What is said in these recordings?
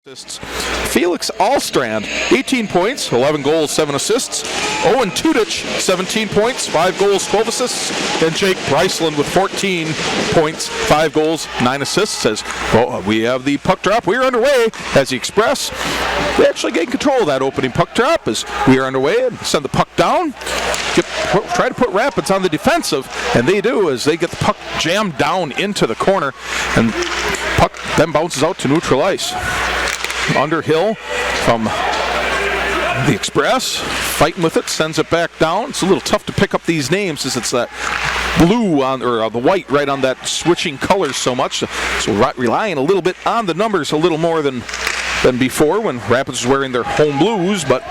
Assists. Felix Allstrand, 18 points, 11 goals, 7 assists. Owen Tudich, 17 points, 5 goals, 12 assists. Then Jake Bryceland with 14 points, 5 goals, 9 assists. As well, we have the puck drop. We are underway as the Express. They actually gain control of that opening puck drop as we are underway and send the puck down. Try to put Rapids on the defensive, and they do as they get the puck jammed down into the corner, and puck then bounces out to neutral ice. Underhill from the Express, fighting with it, sends it back down. It's a little tough to pick up these names as it's that blue on, or the white right on that switching colors so much. So relying a little bit on the numbers a little more than before when Rapids was wearing their home blues, but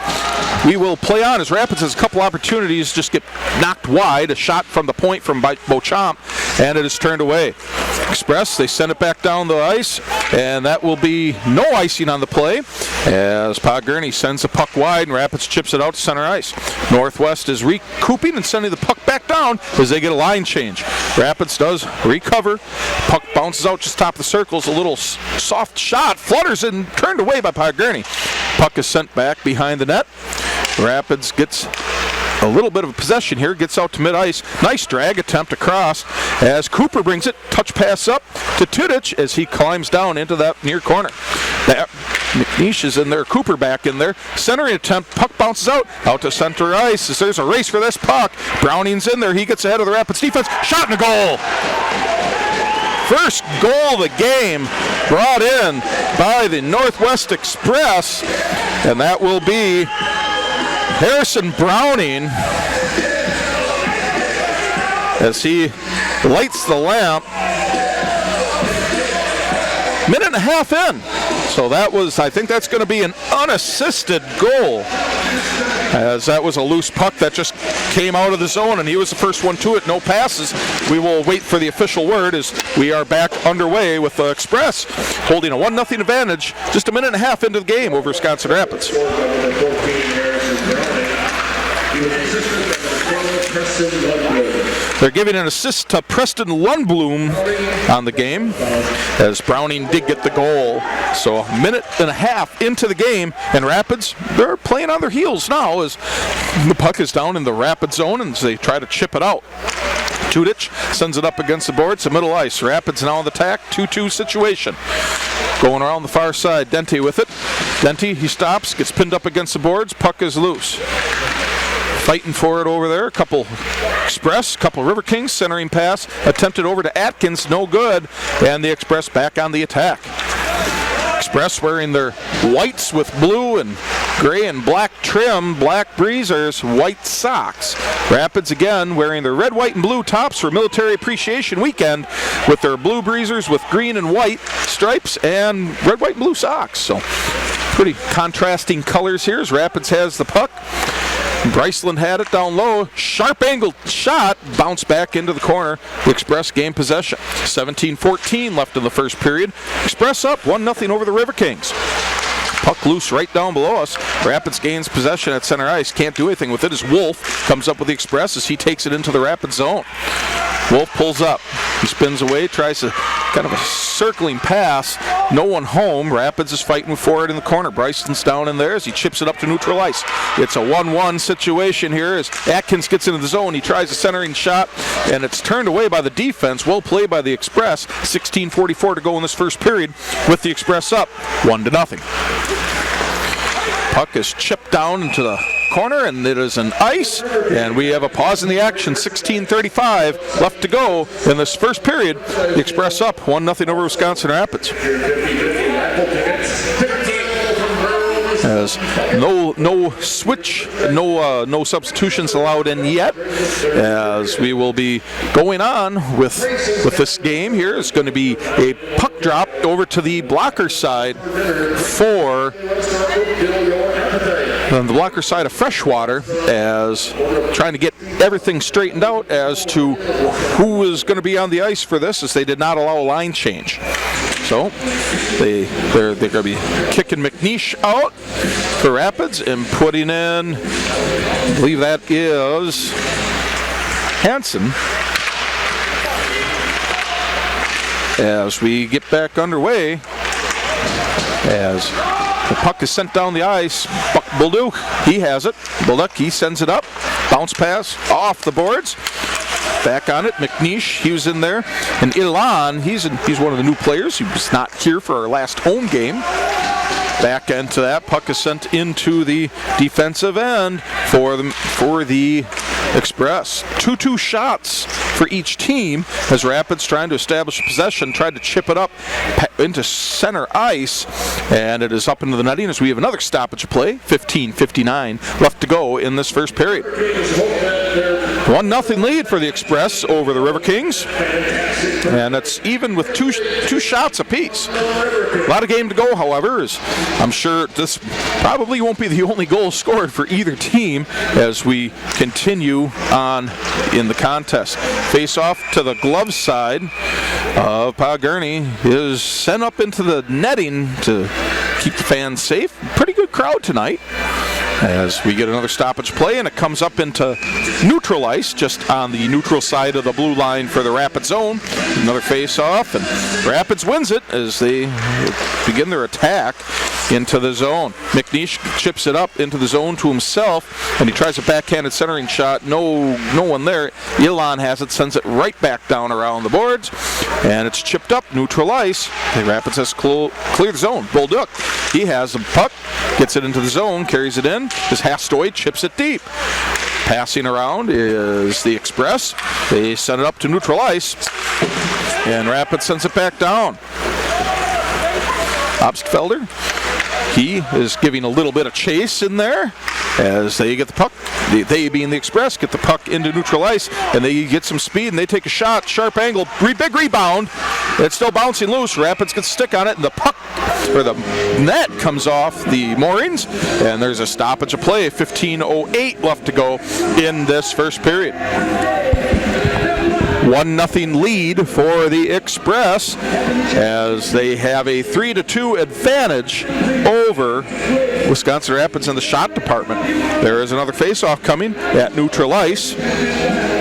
we will play on as Rapids has a couple opportunities, just get knocked wide. A shot from the point from Beauchamp, and it is turned away. Express, they send it back down the ice, and that will be no icing on the play as Podgurney sends the puck wide and Rapids chips it out to center ice. Northwest is recouping and sending the puck back down as they get a line change. Rapids does recover. Puck bounces out just top of the circles. A little soft shot, flutters and turned away by Podgurney. Puck is sent back behind the net. Rapids gets a little bit of a possession here, gets out to mid-ice. Nice drag attempt across as Cooper brings it. Touch pass up to Tudich as he climbs down into that near corner. McNeish is in there, Cooper back in there. Centering attempt, puck bounces out to center ice as there's a race for this puck. Browning's in there, he gets ahead of the Rapids defense. Shot and a goal! First goal of the game brought in by the Northwest Express, and that will be Harrison Browning as he lights the lamp. Minute and a half in. So that was, I think that's going to be an unassisted goal, as that was a loose puck that just came out of the zone and he was the first one to it. No passes. We will wait for the official word as we are back underway with the Express holding a 1-0 advantage just a minute and a half into the game over Wisconsin Rapids. They're giving an assist to Preston Lundblom on the game as Browning did get the goal. So a minute and a half into the game, and Rapids, they're playing on their heels now as the puck is down in the Rapid zone and they try to chip it out. Tudich sends it up against the boards to middle ice. Rapids now on the attack, 2-2 situation. Going around the far side, Dente with it. Dente, he stops, gets pinned up against the boards, puck is loose. Fighting for it over there, a couple Express, couple Riverkings, centering pass, attempted over to Atkins, no good, and the Express back on the attack. Express wearing their whites with blue and gray and black trim, black breezers, white socks. Rapids again wearing their red, white, and blue tops for Military Appreciation Weekend with their blue breezers with green and white stripes and red, white, and blue socks. So pretty contrasting colors here as Rapids has the puck. Bryceland had it down low, sharp angled shot, bounced back into the corner. The Express gained possession. 17-14 left in the first period. Express up 1-0 over the Riverkings. Puck loose right down below us. Rapids gains possession at center ice. Can't do anything with it as Wolf comes up with the Express as he takes it into the Rapids zone. Wolf pulls up. He spins away, tries to kind of a circling pass. No one home. Rapids is fighting for it in the corner. Bryson's down in there as he chips it up to neutral ice. It's a 1-1 situation here as Atkins gets into the zone. He tries a centering shot, and it's turned away by the defense. Well played by the Express. 16:44 to go in this first period with the Express up 1-0. Puck is chipped down into the corner, and it is an ice, and we have a pause in the action. 16:35 left to go in this first period. The Express up 1-0 over Wisconsin Rapids. As no switch, no substitutions allowed in yet, as we will be going on with this game here. It's going to be a puck drop over to the blocker side for on the blocker side of Freshwater, as trying to get everything straightened out as to who is going to be on the ice for this, as they did not allow a line change. So they're going to be kicking McNeish out for Rapids and putting in, I believe that is Hansen, as we get back underway. as the puck is sent down the ice. Bulduch, he has it. Bulduch, he sends it up. Bounce pass off the boards. Back on it, McNeish, he was in there. And Ilan, he's one of the new players. He was not here for our last home game. Back into that, puck is sent into the defensive end for the Express. 2-2 shots for each team as Rapids trying to establish possession, tried to chip it up into center ice, and it is up into the netting as we have another stoppage play. 15:59 left to go in this first period. 1-0 lead for the Express over the Riverkings, and it's even with two shots apiece. A lot of game to go, however, as I'm sure this probably won't be the only goal scored for either team as we continue on in the contest. Face off to the glove side of Pau Gurney is sent up into the netting to keep the fans safe. Pretty good crowd tonight as we get another stoppage play, and it comes up into neutral ice just on the neutral side of the blue line for the Rapids zone. Another face off, and Rapids wins it as they begin their attack into the zone. McNeish chips it up into the zone to himself, and he tries a backhanded centering shot. No one there. Ilan has it, sends it right back down around the boards, and it's chipped up neutral ice. The Rapids has cleared the zone. Bulduch, he has the puck, gets it into the zone, carries it in. As Hastoy chips it deep. Passing around is the Express. They send it up to neutral ice, and Rapids sends it back down. Obstfelder, he is giving a little bit of chase in there as they get the puck. They being the Express get the puck into neutral ice, and they get some speed, and they take a shot, sharp angle, big rebound. It's still bouncing loose. Rapids gets a stick on it, and the puck, or the net, comes off the moorings, and there's a stoppage of play. 15:08 left to go in this first period. 1-0 lead for the Express as they have a 3-2 advantage over Wisconsin Rapids in the shot department. There is another face-off coming at neutral ice,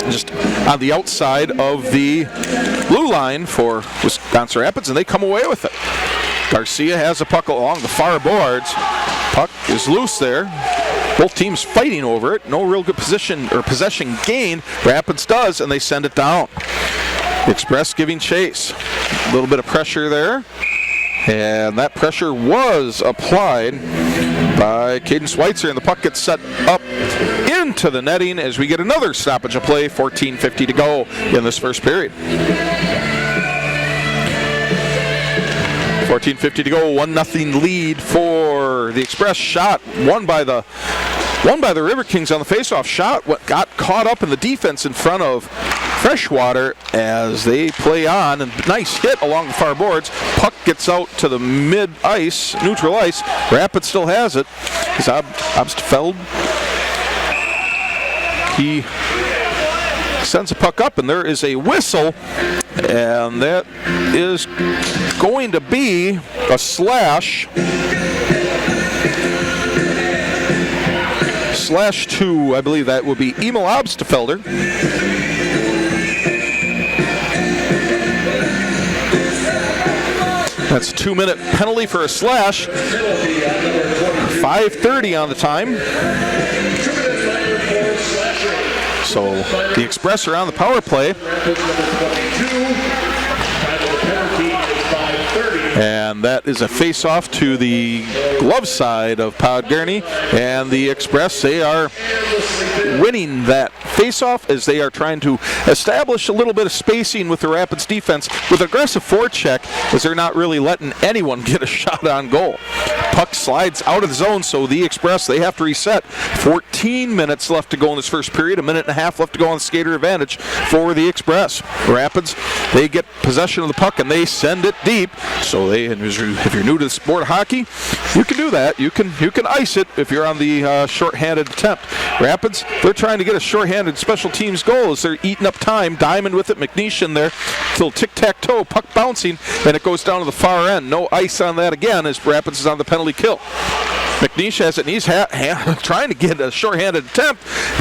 just on the outside of the blue line for Wisconsin Rapids, and they come away with it. Garcia has the puck along the far boards. Puck is loose there. Both teams fighting over it. No real good position or possession gained. Rapids does, and they send it down. The Express giving chase. A little bit of pressure there. And that pressure was applied by Caden Schweitzer, and the puck gets set up into the netting as we get another stoppage of play. 14:50 to go in this first period. 14:50 to go, 1-0 lead for the Express. Shot won by the Riverkings on the faceoff. Shot got caught up in the defense in front of Freshwater as they play on, and nice hit along the far boards. Puck gets out to the mid-ice, neutral ice. Rapids still has it. It's Obstfeld. He sends a puck up, and there is a whistle, and that is going to be a slash to, I believe that would be Emil Obstfelder. That's a 2-minute penalty for a slash. 5:30 on the time. So the Express are on the power play. And that is a face-off to the glove side of Pau Gurney. And the Express, they are winning that face-off as they are trying to establish a little bit of spacing with the Rapids defense with aggressive forecheck, as they're not really letting anyone get a shot on goal. Puck slides out of the zone, so the Express, they have to reset. 14 minutes left to go in this first period, a minute and a half left to go on the skater advantage for the Express. Rapids, they get possession of the puck and they send it deep. So if you're new to the sport of hockey, you can do that. You can ice it if you're on the shorthanded attempt. Rapids, they're trying to get a shorthanded special teams goal as they're eating up time. Diamond with it, McNeish in there, till tic-tac-toe, puck bouncing, and it goes down to the far end. No ice on that again as Rapids is on the penalty kill. McNeish has it, and he's trying to get a shorthanded attempt.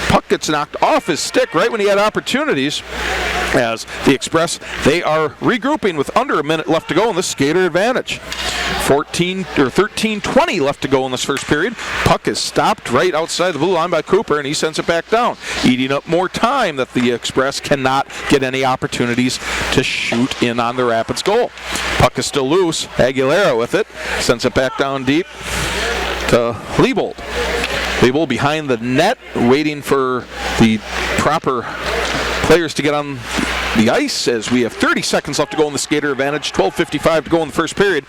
Puck gets knocked off his stick right when he had opportunities. As the Express, they are regrouping with under a minute left to go in this skater advantage. 13:20 left to go in this first period. Puck is stopped right outside the blue line by Cooper, and he sends it back down, eating up more time that the Express cannot get any opportunities to shoot in on the Rapids goal. Puck is still loose. Aguilera with it, sends it back down deep to Leibold. Leibold behind the net, waiting for the proper players to get on the ice as we have 30 seconds left to go in the skater advantage. 12:55 to go in the first period.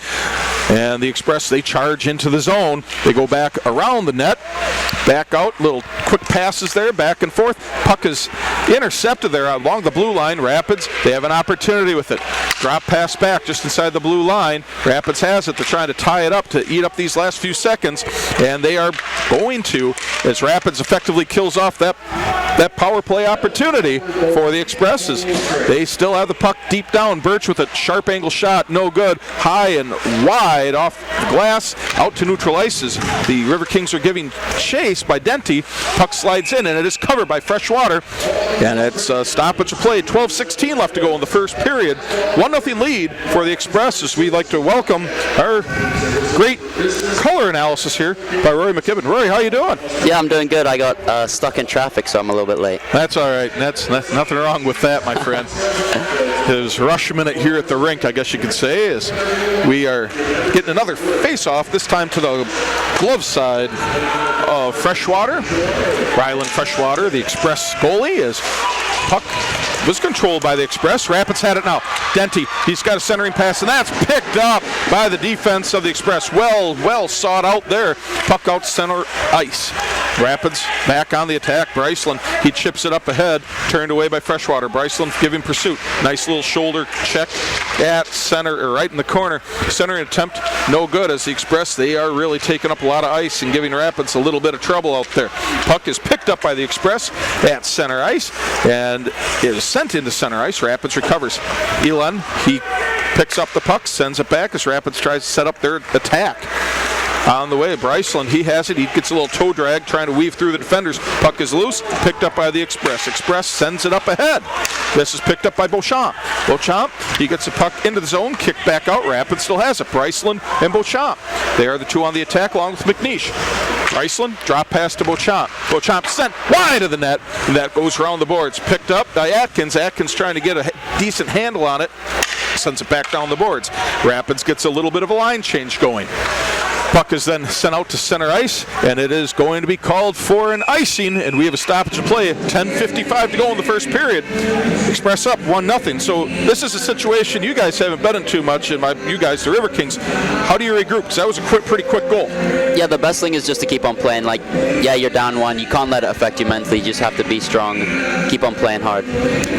And the Express, they charge into the zone. They go back around the net, back out, little quick passes there, back and forth. Puck is intercepted there along the blue line. Rapids, they have an opportunity with it. Drop pass back just inside the blue line. Rapids has it. They're trying to tie it up to eat up these last few seconds, and they are going to, as Rapids effectively kills off that power play opportunity for the Expresses. They still have the puck deep down. Birch with a sharp angle shot, no good. High and wide off the glass, out to neutral ices. The Riverkings are giving chase by Denty. Puck slides in, and it is covered by Freshwater. And it's a stoppage of play. 12:16 left to go in the first period. 1-0 lead for the Express, as we like to welcome our great color analysis here by Rory McKibben. Rory, how you doing? Yeah, I'm doing good. I got stuck in traffic, so I'm a little bit late. That's all right. That's nothing wrong with that, my friend. His rush minute here at the rink, I guess you could say, is we are getting another face-off, this time to the glove side of Freshwater. Ryland Freshwater, the Express goalie, is puck was controlled by the Express. Rapids had it now. Denty, he's got a centering pass, and that's picked up by the defense of the Express. Well sought out there. Puck out center ice. Rapids back on the attack. Bryceland, he chips it up ahead. Turned away by Freshwater. Bryceland giving pursuit. Nice little shoulder check at center, or right in the corner. Centering attempt, no good, as the Express, they are really taking up a lot of ice and giving Rapids a little bit of trouble out there. Puck is picked up by the Express at center ice, and is sent into center ice. Rapids recovers. Elan, he picks up the puck, sends it back as Rapids tries to set up their attack. On the way, Bryceland, he has it. He gets a little toe drag trying to weave through the defenders. Puck is loose, picked up by the Express. Express sends it up ahead. This is picked up by Beauchamp. Beauchamp, he gets the puck into the zone, kicked back out. Rapids still has it. Bryceland and Beauchamp. They are the two on the attack along with McNeish. Bryceland, drop pass to Beauchamp. Beauchamp sent wide of the net, and that goes around the boards. Picked up by Atkins. Atkins trying to get a decent handle on it. Sends it back down the boards. Rapids gets a little bit of a line change going. Puck is then sent out to center ice, and it is going to be called for an icing, and we have a stoppage of play. 10:55 to go in the first period. Express up 1-0. So this is a situation you guys haven't been in too much, and you guys, the Riverkings, how do you regroup? Because that was a pretty quick goal. Yeah, the best thing is just to keep on playing. Like, yeah, you're down one. You can't let it affect you mentally. You just have to be strong, keep on playing hard.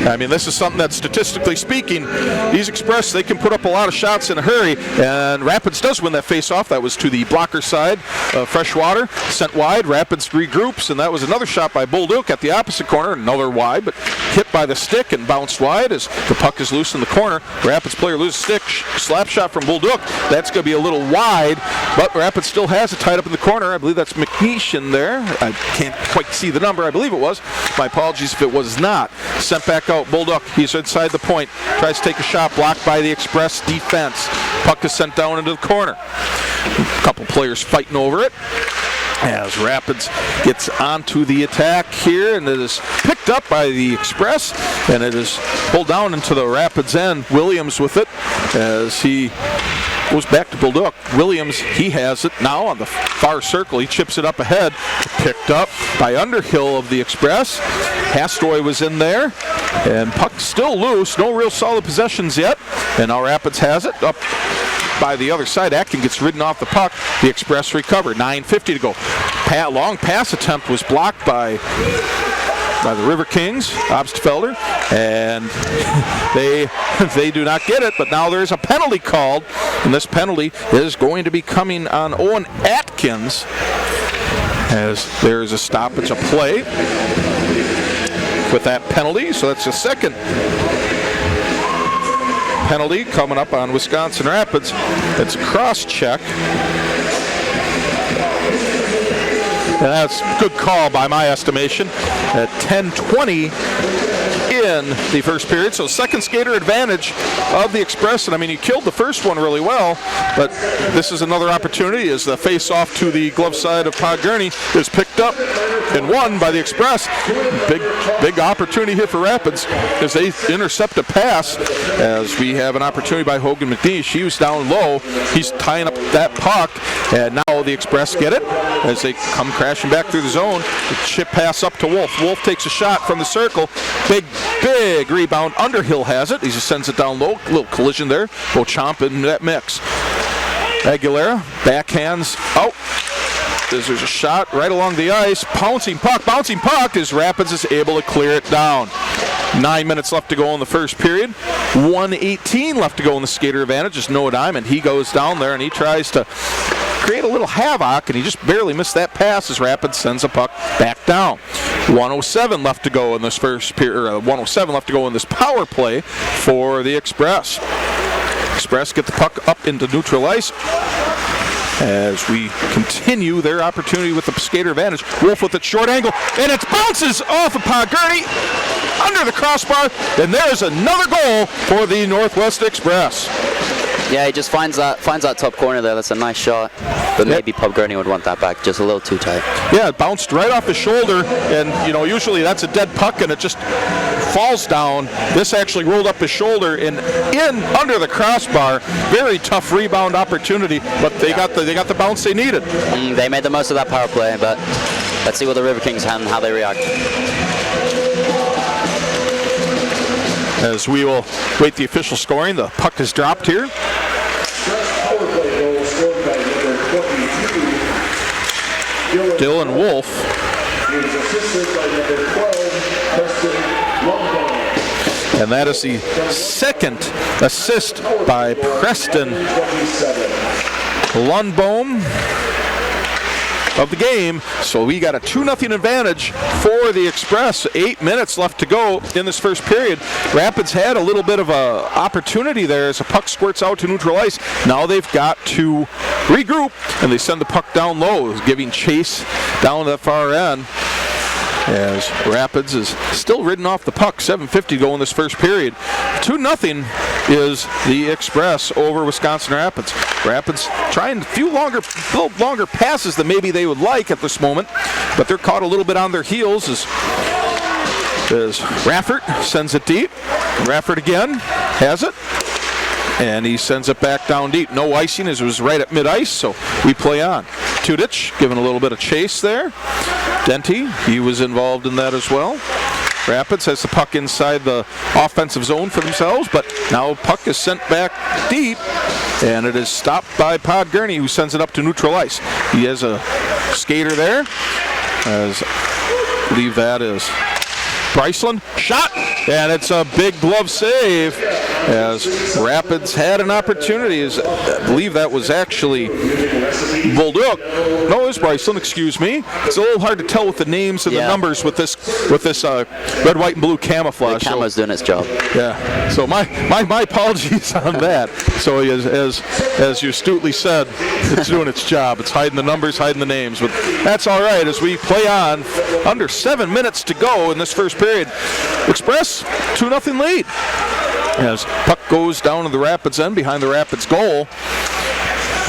I mean, this is something that, statistically speaking, these Express, they can put up a lot of shots in a hurry, and Rapids does win that face-off. That was to the blocker side of Freshwater, sent wide. Rapids regroups, and that was another shot by Bolduc at the opposite corner, another wide, but hit by the stick and bounced wide as the puck is loose in the corner. Rapids player loses stick, slap shot from Bolduc. That's going to be a little wide, but Rapids still has it tied up in the corner. I believe that's McNeish in there. I can't quite see the number. I believe it was. My apologies if it was not. Sent back out. Bolduc, he's inside the point. Tries to take a shot, blocked by the Express defense. Puck is sent down into the corner. A couple players fighting over it as Rapids gets onto the attack here, and it is picked up by the Express, and it is pulled down into the Rapids end. Williams with it as he goes back to Bolduc. Williams, he has it now on the far circle. He chips it up ahead. Picked up by Underhill of the Express. Hastoy was in there, and puck still loose. No real solid possessions yet, and now Rapids has it up by the other side. Atkins gets ridden off the puck. The Express recover. 9:50 to go. Long pass attempt was blocked by the Riverkings, Obstfelder, and they do not get it, but now there's a penalty called, and this penalty is going to be coming on Owen Atkins as there is a stoppage of play with that penalty. So that's the second penalty coming up on Wisconsin Rapids. It's a cross check. And that's a good call by my estimation. At 10:20 in in the first period. So second skater advantage of the Express. And I mean, he killed the first one really well, but this is another opportunity as the face-off to the glove side of Podgurney is picked up and won by the Express. Big opportunity here for Rapids as they intercept a pass, as we have an opportunity by Hogan McNeish. He was down low. He's tying up that puck, and now the Express get it as they come crashing back through the zone. The chip pass up to Wolf. Wolf takes a shot from the circle. Big rebound. Underhill has it. He just sends it down low. Little collision there. Beauchamp in that mix. Aguilera backhands out. There's a shot right along the ice. Bouncing puck as Rapids is able to clear it down. 9 minutes left to go in the first period. 1:18 left to go in the skater advantage. It's Noah Diamond. He goes down there and he tries to create a little havoc, and he just barely missed that pass as Rapids sends a puck back down. 1:07 left to go in this first period. 1:07 left to go in this power play for the Express. Express get the puck up into neutral ice as we continue their opportunity with the skater advantage. Wolf with it short angle, and it bounces off of Podgurney under the crossbar, and there's another goal for the Northwest Express. Yeah, he just finds that top corner there. That's a nice shot, but maybe Podgurney would want that back just a little too tight. Yeah, it bounced right off his shoulder, and you know, usually that's a dead puck and it just falls down. This actually rolled up his shoulder and in under the crossbar. Very tough rebound opportunity, but they got the bounce they needed. They made the most of that power play, but let's see what the Riverkings have and how they react. As we will wait the official scoring, the puck is dropped here. Dylan Wolf. And that is the second assist by Preston Lundbohm of the game. So we got a 2-0 advantage for the Express. 8 minutes left to go in this first period. Rapids had a little bit of a opportunity there as the puck squirts out to neutral ice. Now they've got to regroup, and they send the puck down low, giving chase down to the far end. As Rapids is still ridden off the puck. 7:50 to go in this first period. 2-0 is the Express over Wisconsin Rapids. Rapids trying a few longer passes than maybe they would like at this moment, but they're caught a little bit on their heels as Raffert sends it deep. Raffert again has it, and he sends it back down deep. No icing as it was right at mid-ice, so we play on. Tudich giving a little bit of chase there. Denty, he was involved in that as well. Rapids has the puck inside the offensive zone for themselves, but now puck is sent back deep, and it is stopped by Podgurney, who sends it up to neutral ice. He has a skater there, as I believe that is Bryceland. Shot, and it's a big glove save as Rapids had an opportunity. As I believe that was actually Bolduc. No, it was Bryceland, excuse me. It's a little hard to tell with the names and the numbers with this red, white, and blue camouflage. The camo's doing its job. Yeah, so my apologies on that. So as you astutely said, it's doing its job. It's hiding the numbers, hiding the names, but that's all right as we play on. Under 7 minutes to go in this first period. Express 2-0 lead. As puck goes down to the Rapids end behind the Rapids goal.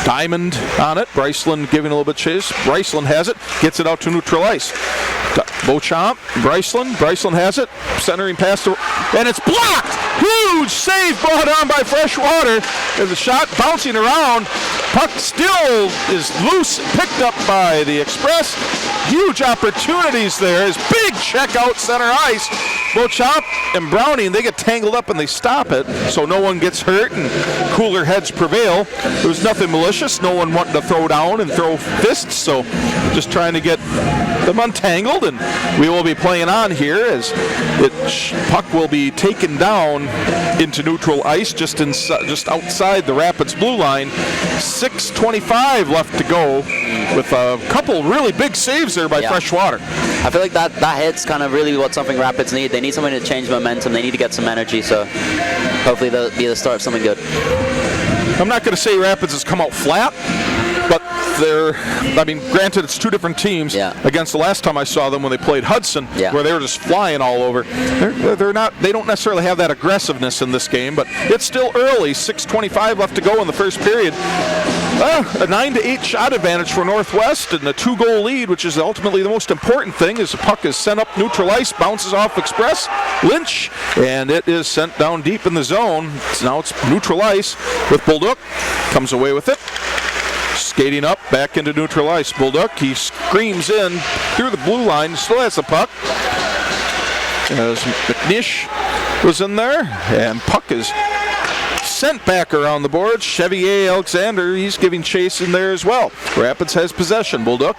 Diamond on it. Bryceland giving a little bit of chase. Bryceland has it. Gets it out to neutral ice. Beauchamp. Bryceland has it. Centering pass to, and it's blocked. Huge save brought on by Freshwater. There's a shot bouncing around. Puck still is loose. Picked up by the Express. Huge opportunities there. His big check out center ice. Beauchamp and Browning, they get tangled up and they stop it, so no one gets hurt and cooler heads prevail. There was nothing malicious. No one wanted to throw down and throw fists, so just trying to get them untangled, and we will be playing on here as puck will be taken down into neutral ice just outside the Rapids blue line. 6:25 left to go with a couple really big saves there by Freshwater. I feel like that hit's kind of really what something Rapids need. They need something to change momentum. They need to get some energy, so hopefully they'll be the start of something good. I'm not going to say Rapids has come out flat, but granted it's two different teams against the last time I saw them when they played Hudson, where they were just flying all over. They don't necessarily have that aggressiveness in this game, but it's still early. 6:25 left to go in the first period. A 9-8 shot advantage for Northwest and a 2-goal lead, which is ultimately the most important thing, as the puck is sent up neutral ice, bounces off Express, Lynch, and it is sent down deep in the zone. Now it's neutral ice with Bolduc, comes away with it. Skating up, back into neutral ice. Bolduc, he screams in through the blue line, still has the puck. As McNish was in there, and puck is sent back around the board. Chevier Alexander, he's giving chase in there as well. Rapids has possession. Bolduc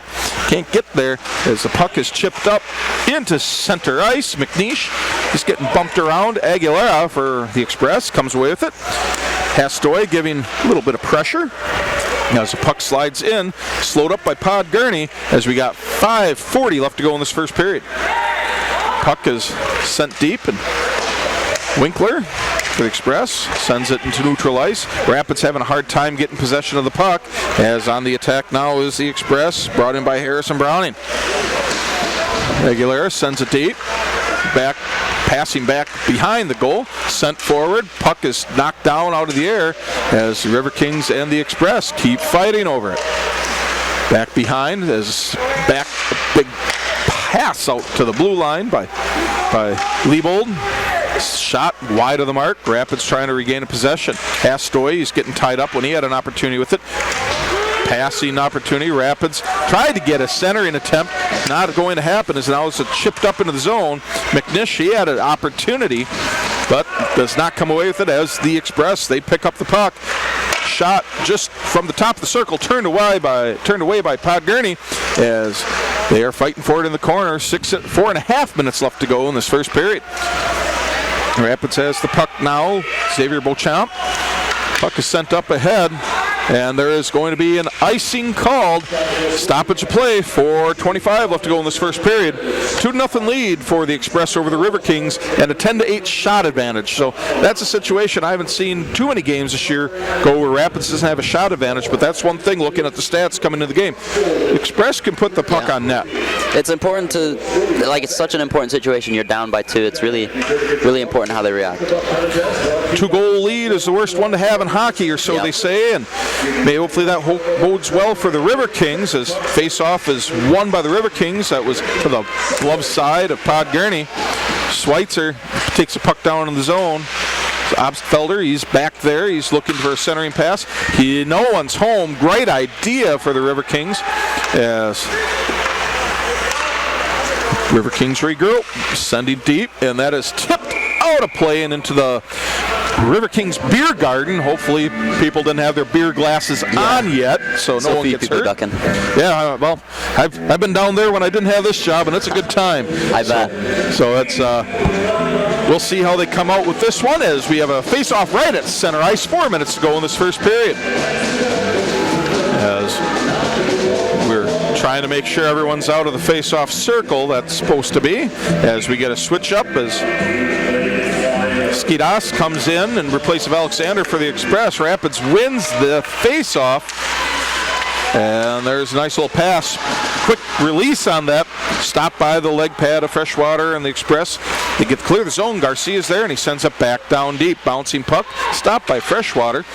can't get there as the puck is chipped up into center ice. McNish is getting bumped around. Aguilera for the Express comes away with it. Hastoy giving a little bit of pressure as the puck slides in, slowed up by Pod Gurney as we got 5:40 left to go in this first period. Puck is sent deep, and Winkler for the Express sends it into neutral ice. Rapids having a hard time getting possession of the puck, as on the attack now is the Express, brought in by Harrison Browning. Aguilera sends it deep, passing back behind the goal, sent forward. Puck is knocked down out of the air as the Riverkings and the Express keep fighting over it. Back behind as a big pass out to the blue line by Liebold. Shot wide of the mark. Rapids trying to regain a possession. Hastoy, he's getting tied up when he had an opportunity with it. Passing opportunity. Rapids tried to get a centering attempt. Not going to happen, as now it's chipped up into the zone. McNish, he had an opportunity, but does not come away with it, as the Express, they pick up the puck. Shot just from the top of the circle, turned away by Pod Gurney, as they are fighting for it in the corner. 4.5 minutes left to go in this first period. Rapids has the puck now. Xavier Beauchamp. Puck is sent up ahead, and there is going to be an icing called. Stoppage of play. 4:25 left to go in this first period. 2-0 lead for the Express over the Riverkings, and a 10-8 shot advantage. So that's a situation I haven't seen too many games this year go where Rapids doesn't have a shot advantage, but that's one thing looking at the stats coming into the game. Express can put the puck on net. It's important to, it's such an important situation. You're down by 2. It's really, really important how they react. 2-goal lead is the worst one to have in hockey, or so they say, and hopefully that bodes well for the Riverkings, as face-off is won by the Riverkings. That was to the glove side of Pod Gurney. Schweitzer takes the puck down in the zone. Obstfelder, he's back there. He's looking for a centering pass. No one's home. Great idea for the Riverkings, as Riverkings regroup, sending deep, and that is tipped out of play and into the Riverkings beer garden. Hopefully people didn't have their beer glasses on yet, so no one gets hurt. Ducking. Yeah, well, I've been down there when I didn't have this job, and it's a good time. I bet. So it's we'll see how they come out with this one, as we have a face-off right at center ice. 4 minutes to go in this first period, as we're trying to make sure everyone's out of the face-off circle. That's supposed to be, as we get a switch up as Skidas comes in in replace of Alexander for the Express. Rapids wins the face-off, and there's a nice little pass. Quick release on that. Stopped by the leg pad of Freshwater and the Express. They get clear the zone. Garcia's there, and he sends it back down deep. Bouncing puck. Stopped by Freshwater.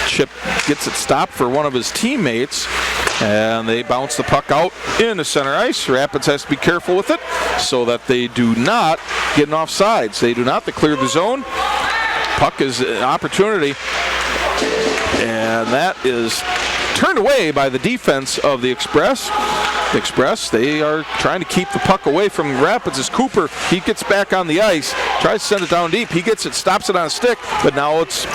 Chip gets it stopped for one of his teammates, and they bounce the puck out into center ice. Rapids has to be careful with it so that they do not get an offsides. They do not. They clear the zone. Puck is an opportunity, and that is turned away by the defense of the Express. The Express, they are trying to keep the puck away from Rapids as Cooper, he gets back on the ice, tries to send it down deep. He gets it, stops it on a stick, but now it's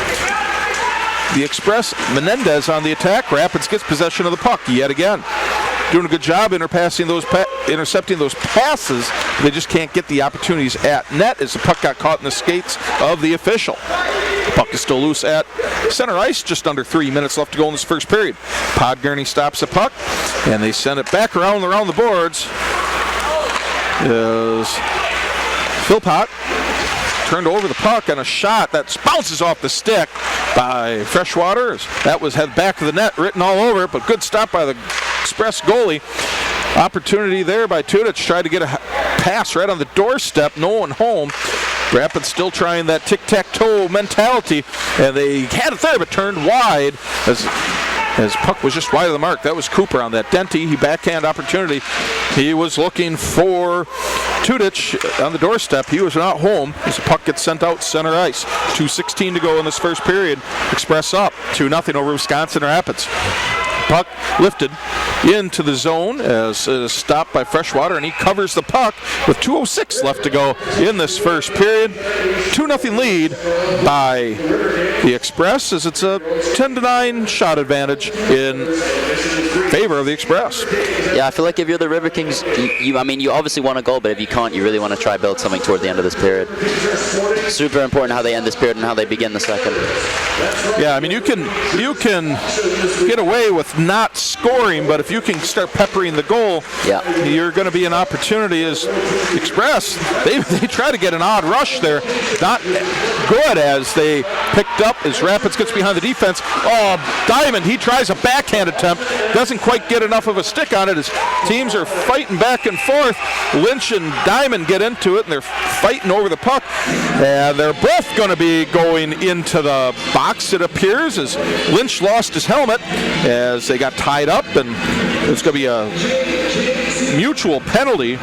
the Express. Menendez on the attack. Rapids gets possession of the puck yet again. Doing a good job intercepting those passes. They just can't get the opportunities at net, as the puck got caught in the skates of the official. The puck is still loose at center ice. Just under 3 minutes left to go in this first period. Pod Gurney stops the puck, and they send it back around the boards. Philpott turned over the puck, and a shot that bounces off the stick by Freshwater. That was had back of the net written all over it, but good stop by the Express goalie. Opportunity there by Tudich. Tried to get a pass right on the doorstep. No one home. Rapids still trying that tic-tac-toe mentality, and they had it there but turned wide as puck was just wide of the mark. That was Cooper on that. Denty, he backhand opportunity. He was looking for Tudich on the doorstep. He was not home as the puck gets sent out center ice. 2:16 to go in this first period. Express up 2-0 over Wisconsin Rapids. Puck lifted into the zone as it is stopped by Freshwater, and he covers the puck with 2:06 left to go in this first period. 2-0 lead by the Express as it's a 10-9 shot advantage in favor of the Express. Yeah, I feel like if you're the Riverkings, you obviously want a goal, but if you can't, you really want to try build something toward the end of this period. Super important how they end this period and how they begin the second. Yeah, I mean, you can get away with not scoring, but if you can start peppering the goal, you're going to be an opportunity. As Express, they try to get an odd rush there. Not good as they picked up as Rapids gets behind the defense. Oh, Diamond, he tries a backhand attempt. Doesn't quite get enough of a stick on it as teams are fighting back and forth. Lynch and Diamond get into it, and they're fighting over the puck. And they're both going to be going into the box, it appears, as Lynch lost his helmet as they got tied up, and it's going to be a mutual penalty.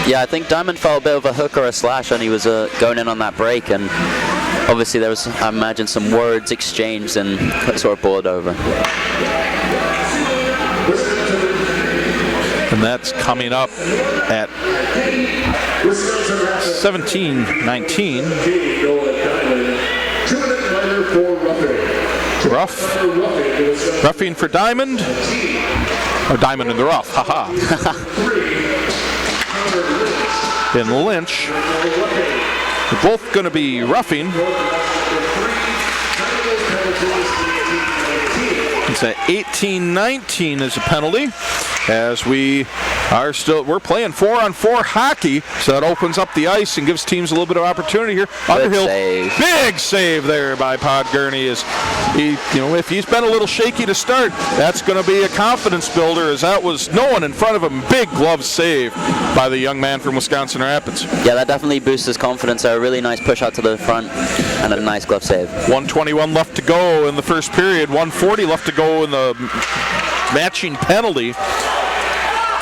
Yeah, I think Diamond felt a bit of a hook or a slash, and he was going in on that break, and obviously there was, I imagine, some words exchanged and sort of boiled over. And that's coming up at 17:19. Roughing for Diamond. Oh, Diamond in the rough. Haha. And Lynch. They're both going to be roughing. It's at 18-19 is a penalty. As we're playing 4-on-4 hockey, so that opens up the ice and gives teams a little bit of opportunity here. Underhill, big save there by Podgurney. As if he's been a little shaky to start, that's going to be a confidence builder, as that was no one in front of him. Big glove save by the young man from Wisconsin Rapids. Yeah, that definitely boosts his confidence. A really nice push out to the front and a nice glove save. 1:21 left to go in the first period. 1:40 left to go in the matching penalty.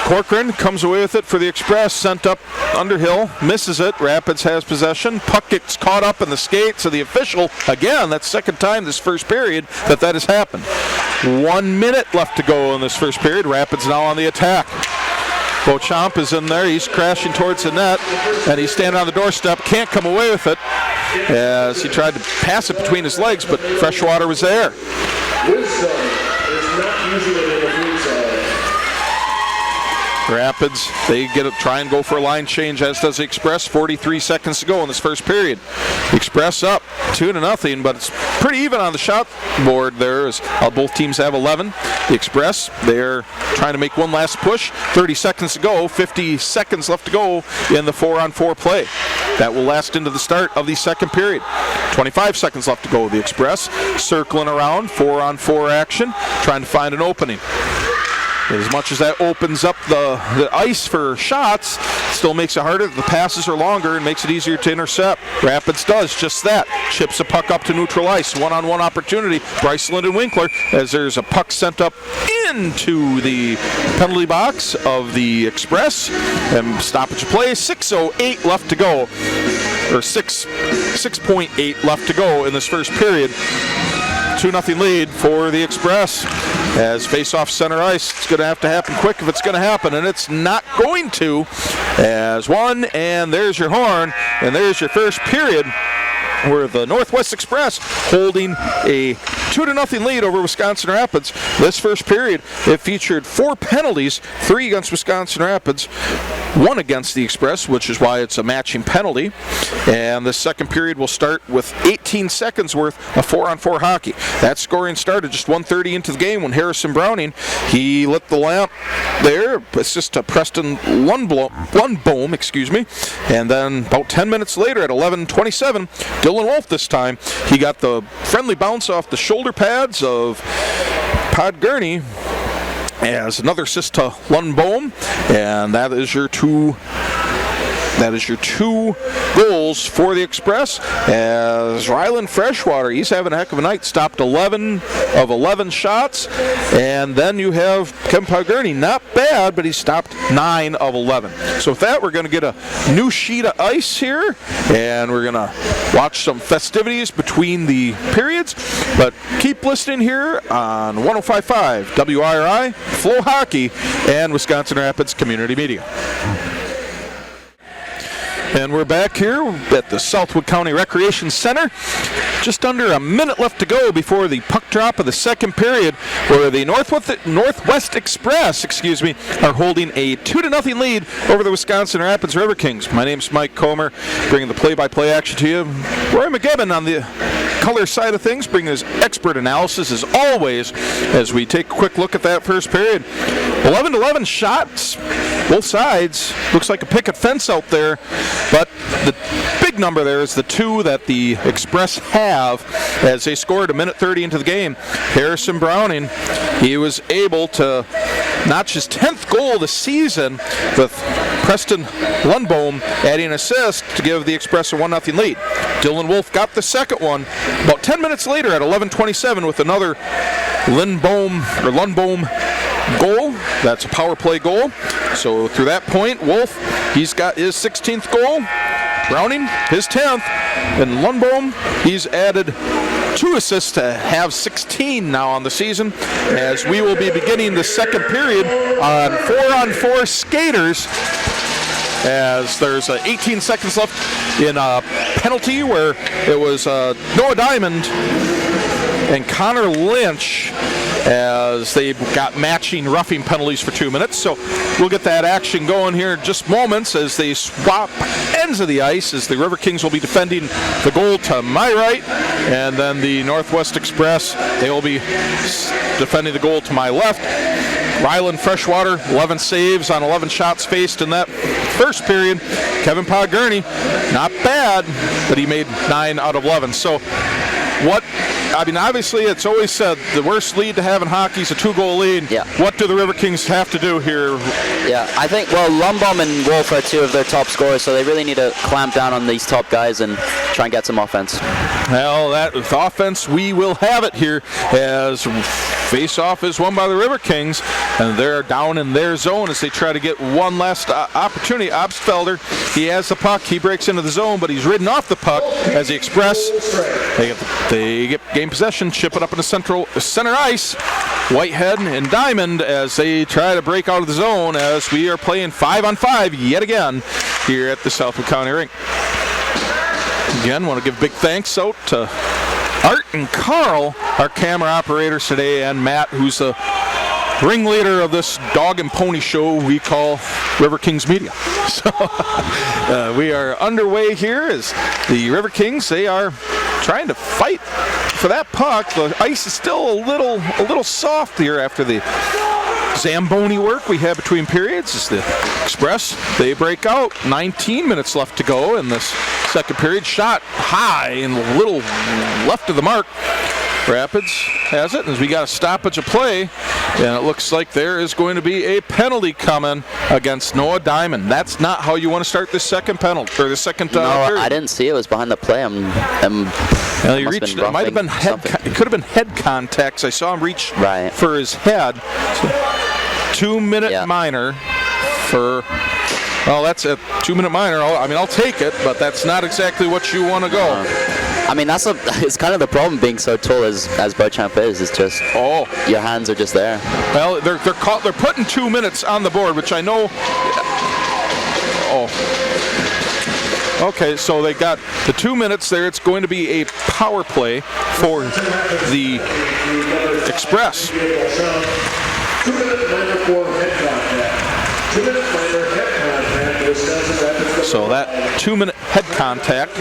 Corcoran comes away with it for the Express, sent up Underhill, misses it. Rapids has possession. Puck gets caught up in the skates of the official. Again, that's the second time this first period that has happened. 1 minute left to go in this first period. Rapids now on the attack. Beauchamp is in there. He's crashing towards the net, and he's standing on the doorstep. Can't come away with it as he tried to pass it between his legs, but Freshwater was there. Rapids, they try and go for a line change, as does the Express. 43 seconds to go in this first period. Express up 2-0, but it's pretty even on the shot board there, as both teams have 11. The Express, they're trying to make one last push. 30 seconds to go, 50 seconds left to go in the 4-on-4 play. That will last into the start of the second period. 25 seconds left to go. The Express circling around, 4-on-4 action, trying to find an opening. As much as that opens up the ice for shots, it still makes it harder. The passes are longer and makes it easier to intercept. Rapids does just that. Chips a puck up to neutral ice. One-on-one opportunity. Bryceland and Winkler, as there's a puck sent up into the penalty box of the Express. And stoppage of play. 6:08 left to go. Or 6.8 left to go in this first period. 2-0 lead for the Express. As face-off center ice, it's going to have to happen quick if it's going to happen, and it's not going to. As one, and there's your horn, and there's your first period, where the Northwest Express holding a 2-0 lead over Wisconsin Rapids. This first period, it featured 4 penalties, 3 against Wisconsin Rapids. 1 against the Express, which is why it's a matching penalty. And the second period will start with 18 seconds worth of 4-on-4 hockey. That scoring started just 1:30 into the game when Harrison Browning, he lit the lamp there, assist to Preston Lundbohm, excuse me. And then about 10 minutes later at 11:27, Dylan Wolf this time, he got the friendly bounce off the shoulder pads of Podgurney as another assist to Lundbohm, and that is your two goals for the Express, as Ryland Freshwater, he's having a heck of a night, stopped 11 of 11 shots. And then you have Kevin Podgurney, not bad, but he stopped 9 of 11. So with that, we're going to get a new sheet of ice here, and we're going to watch some festivities between the periods. But keep listening here on 105.5 WIRI, Flow Hockey, and Wisconsin Rapids Community Media. And we're back here at the Southwood County Recreation Center. Just under a minute left to go before the puck drop of the second period, where the Northwest Express, are holding a 2-0 lead over the Wisconsin Rapids Riverkings. My name's Mike Comer, bringing the play-by-play action to you. Roy McGibbon on the color side of things, bringing his expert analysis as always as we take a quick look at that first period. 11-11 shots, both sides. Looks like a picket fence out there, but the big number there is the 2 that the Express have as they scored a minute 30 into the game. Harrison Browning, he was able to notch his 10th goal of the season, with Preston Lundbohm adding an assist to give the Express a 1-0 lead. Dylan Wolf got the second one about 10 minutes later at 11:27 with another Lundbohm goal. That's a power play goal. So through that point, Wolf, he's got his 16th goal. Browning, his 10th. And Lundbohm, he's added 2 assists to have 16 now on the season, as we will be beginning the second period on 4-on-4 skaters, as there's 18 seconds left in a penalty where it was Noah Diamond and Connor Lynch, as they got matching roughing penalties for 2 minutes. So we'll get that action going here in just moments as they swap ends of the ice, as the Riverkings will be defending the goal to my right, and then the Northwest Express, they will be defending the goal to my left. Ryland Freshwater, 11 saves on 11 shots faced in that first period. Kevin Podgurney, not bad, but he made 9 out of 11. So obviously it's always said the worst lead to have in hockey is a 2-goal lead. Yeah. What do the Riverkings have to do here? Yeah, I think, Lundbohm and Wolf are 2 of their top scorers, so they really need to clamp down on these top guys and try and get some offense. Well, that with offense, we will have it here, as face-off is won by the Riverkings, and they're down in their zone as they try to get one last opportunity. Obstfelder, he has the puck, he breaks into the zone, but he's ridden off the puck as the Express, they get game possession, chip it up in the center ice. Whitehead and Diamond as they try to break out of the zone, as we are playing 5-on-5 yet again here at the Southwood County Rink. Again, want to give big thanks out to Art and Carl, our camera operators today, and Matt, who's the ringleader of this dog and pony show we call Riverkings Media. So we are underway here as the Riverkings, they are trying to fight for that puck. The ice is still a little soft here after the Zamboni work we had between periods. As the Express, they break out. 19 minutes left to go in this second period. Shot high and a little left of the mark. Rapids has it, as we got a stoppage of play, and it looks like there is going to be a penalty coming against Noah Diamond. That's not how you want to start the second penalty, or the second No, period. I didn't see it. It was behind the play. Well, he reached. It might have been head. It could have been head contacts. I saw him reach for his head. So, 2-minute minor for. Well, that's a 2-minute minor. I'll take it, but that's not exactly what you want to go. It's kind of the problem being so tall as Beauchamp is. It's just your hands are just there. Well, they're putting 2 minutes on the board, which I know. Okay, so they got the 2 minutes there. It's going to be a power play for the Express. 2-minute minor for head contact. 2-minute minor head contact. So that 2-minute head contact.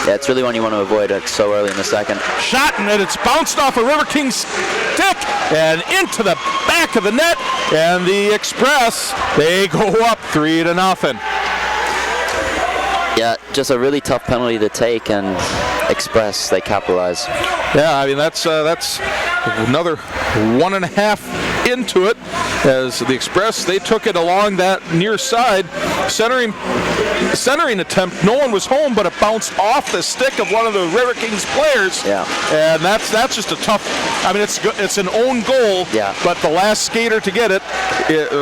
Yeah, it's really one you want to avoid. It's so early in the second. Shot, and it's bounced off a Riverkings stick and into the back of the net. And the Express, they go up 3-0. Yeah, just a really tough penalty to take, and Express, they capitalize. Yeah, I mean, that's another 1.5 into it, as the Express, they took it along that near side, centering attempt. No one was home, but it bounced off the stick of one of the Riverkings players. Yeah. And that's just a tough. I mean, it's an own goal. Yeah. But the last skater to get it,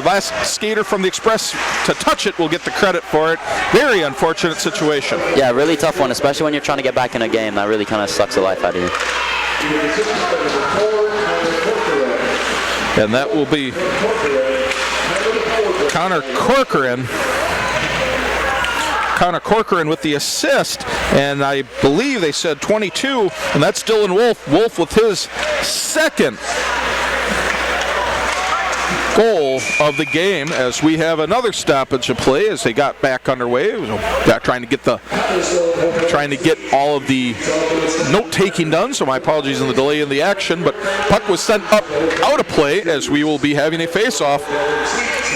last skater from the Express to touch it, will get the credit for it. Very unfortunate situation. Yeah, really tough one, especially when you're trying to get back in a game. That really kind of sucks the life out of you. And that will be Connor Corcoran with the assist, and I believe they said 22, and that's Dylan Wolf. Wolf with his second goal of the game, as we have another stoppage of play as they got back underway. Trying to get all of the note-taking done, so my apologies on the delay in the action, but puck was sent up out of play as we will be having a face-off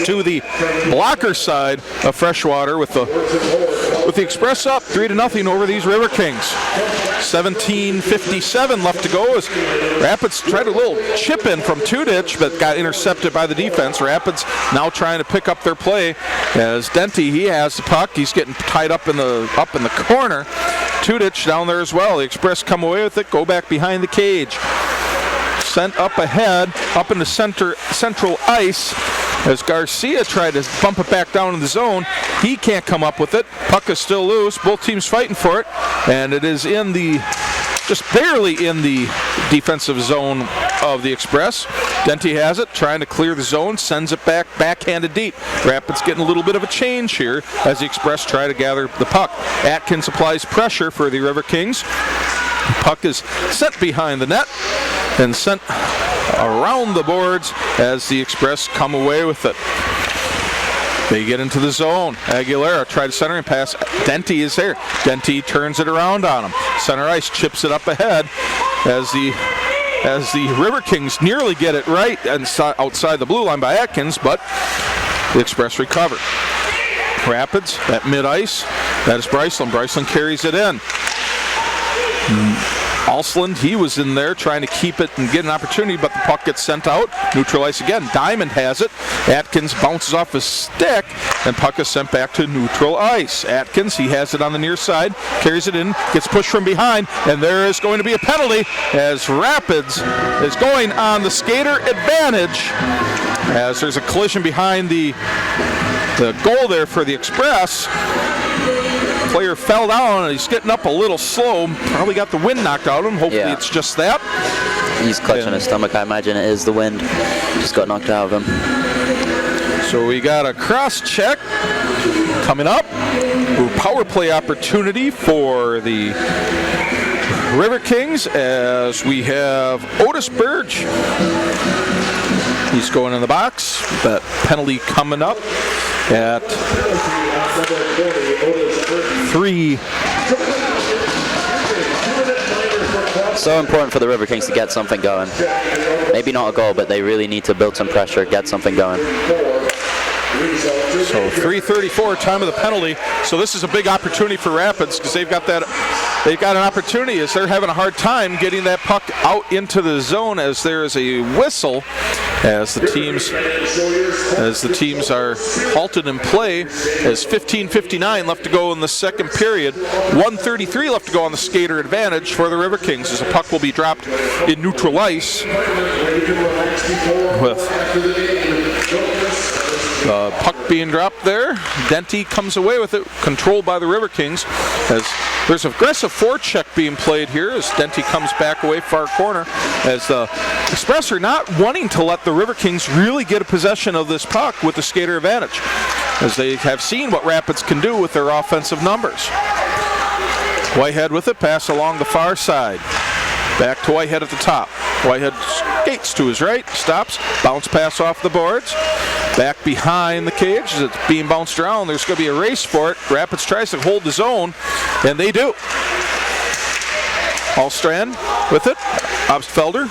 to the blocker side of Freshwater with the Express up 3-0 over these Riverkings. 17:57 left to go as Rapids tried a little chip in from Tudich, but got intercepted by the defense. Rapids now trying to pick up their play as Denty, he has the puck. He's getting tied up in the corner. Tudich down there as well. The Express come away with it, go back behind the cage. Sent up ahead, up in the central ice, as Garcia tried to bump it back down in the zone. He can't come up with it. Puck is still loose. Both teams fighting for it, and it is just barely in the defensive zone of the Express. Denty has it, trying to clear the zone, sends it backhanded deep. Rapids getting a little bit of a change here as the Express try to gather the puck. Atkins applies pressure for the Riverkings. Puck is sent behind the net and sent around the boards as the Express come away with it. They get into the zone. Aguilera tried to center and pass. Denty is there. Denty turns it around on him. Center ice chips it up ahead as the Riverkings nearly get it right outside the blue line by Atkins, but the Express recover. Rapids at mid-ice. That is Bryceland. Bryceland carries it in. Alsland, he was in there trying to keep it and get an opportunity, but the puck gets sent out. Neutral ice again. Diamond has it. Atkins bounces off his stick, and puck is sent back to neutral ice. Atkins, he has it on the near side, carries it in, gets pushed from behind, and there is going to be a penalty as Rapids is going on the skater advantage as there's a collision behind the goal there for the Express. Player fell down and he's getting up a little slow. Probably got the wind knocked out of him. Hopefully it's just that. He's clutching his stomach. I imagine it is the wind. Just got knocked out of him. So we got a cross check coming up. Power play opportunity for the Riverkings as we have Otis Burge. He's going in the box. That penalty coming up at 3. So important for the Riverkings to get something going. Maybe not a goal, but they really need to build some pressure, get something going. So 3:34, time of the penalty. So this is a big opportunity for Rapids because they've got an opportunity as they're having a hard time getting that puck out into the zone as there is a whistle as the teams are halted in play as 15:59 left to go in the second period. 1:33 left to go on the skater advantage for the Riverkings as the puck will be dropped in neutral ice with the puck being dropped there. Denty comes away with it, controlled by the Riverkings as there's an aggressive forecheck being played here as Denty comes back away far corner as the Express are not wanting to let the Riverkings really get a possession of this puck with the skater advantage as they have seen what Rapids can do with their offensive numbers. Whitehead with it, pass along the far side. Back to Whitehead at the top. Whitehead skates to his right, stops, bounce pass off the boards. Back behind the cage as it's being bounced around. There's going to be a race for it. Rapids tries to hold the zone, and they do. Allstrand with it. Obstfelder.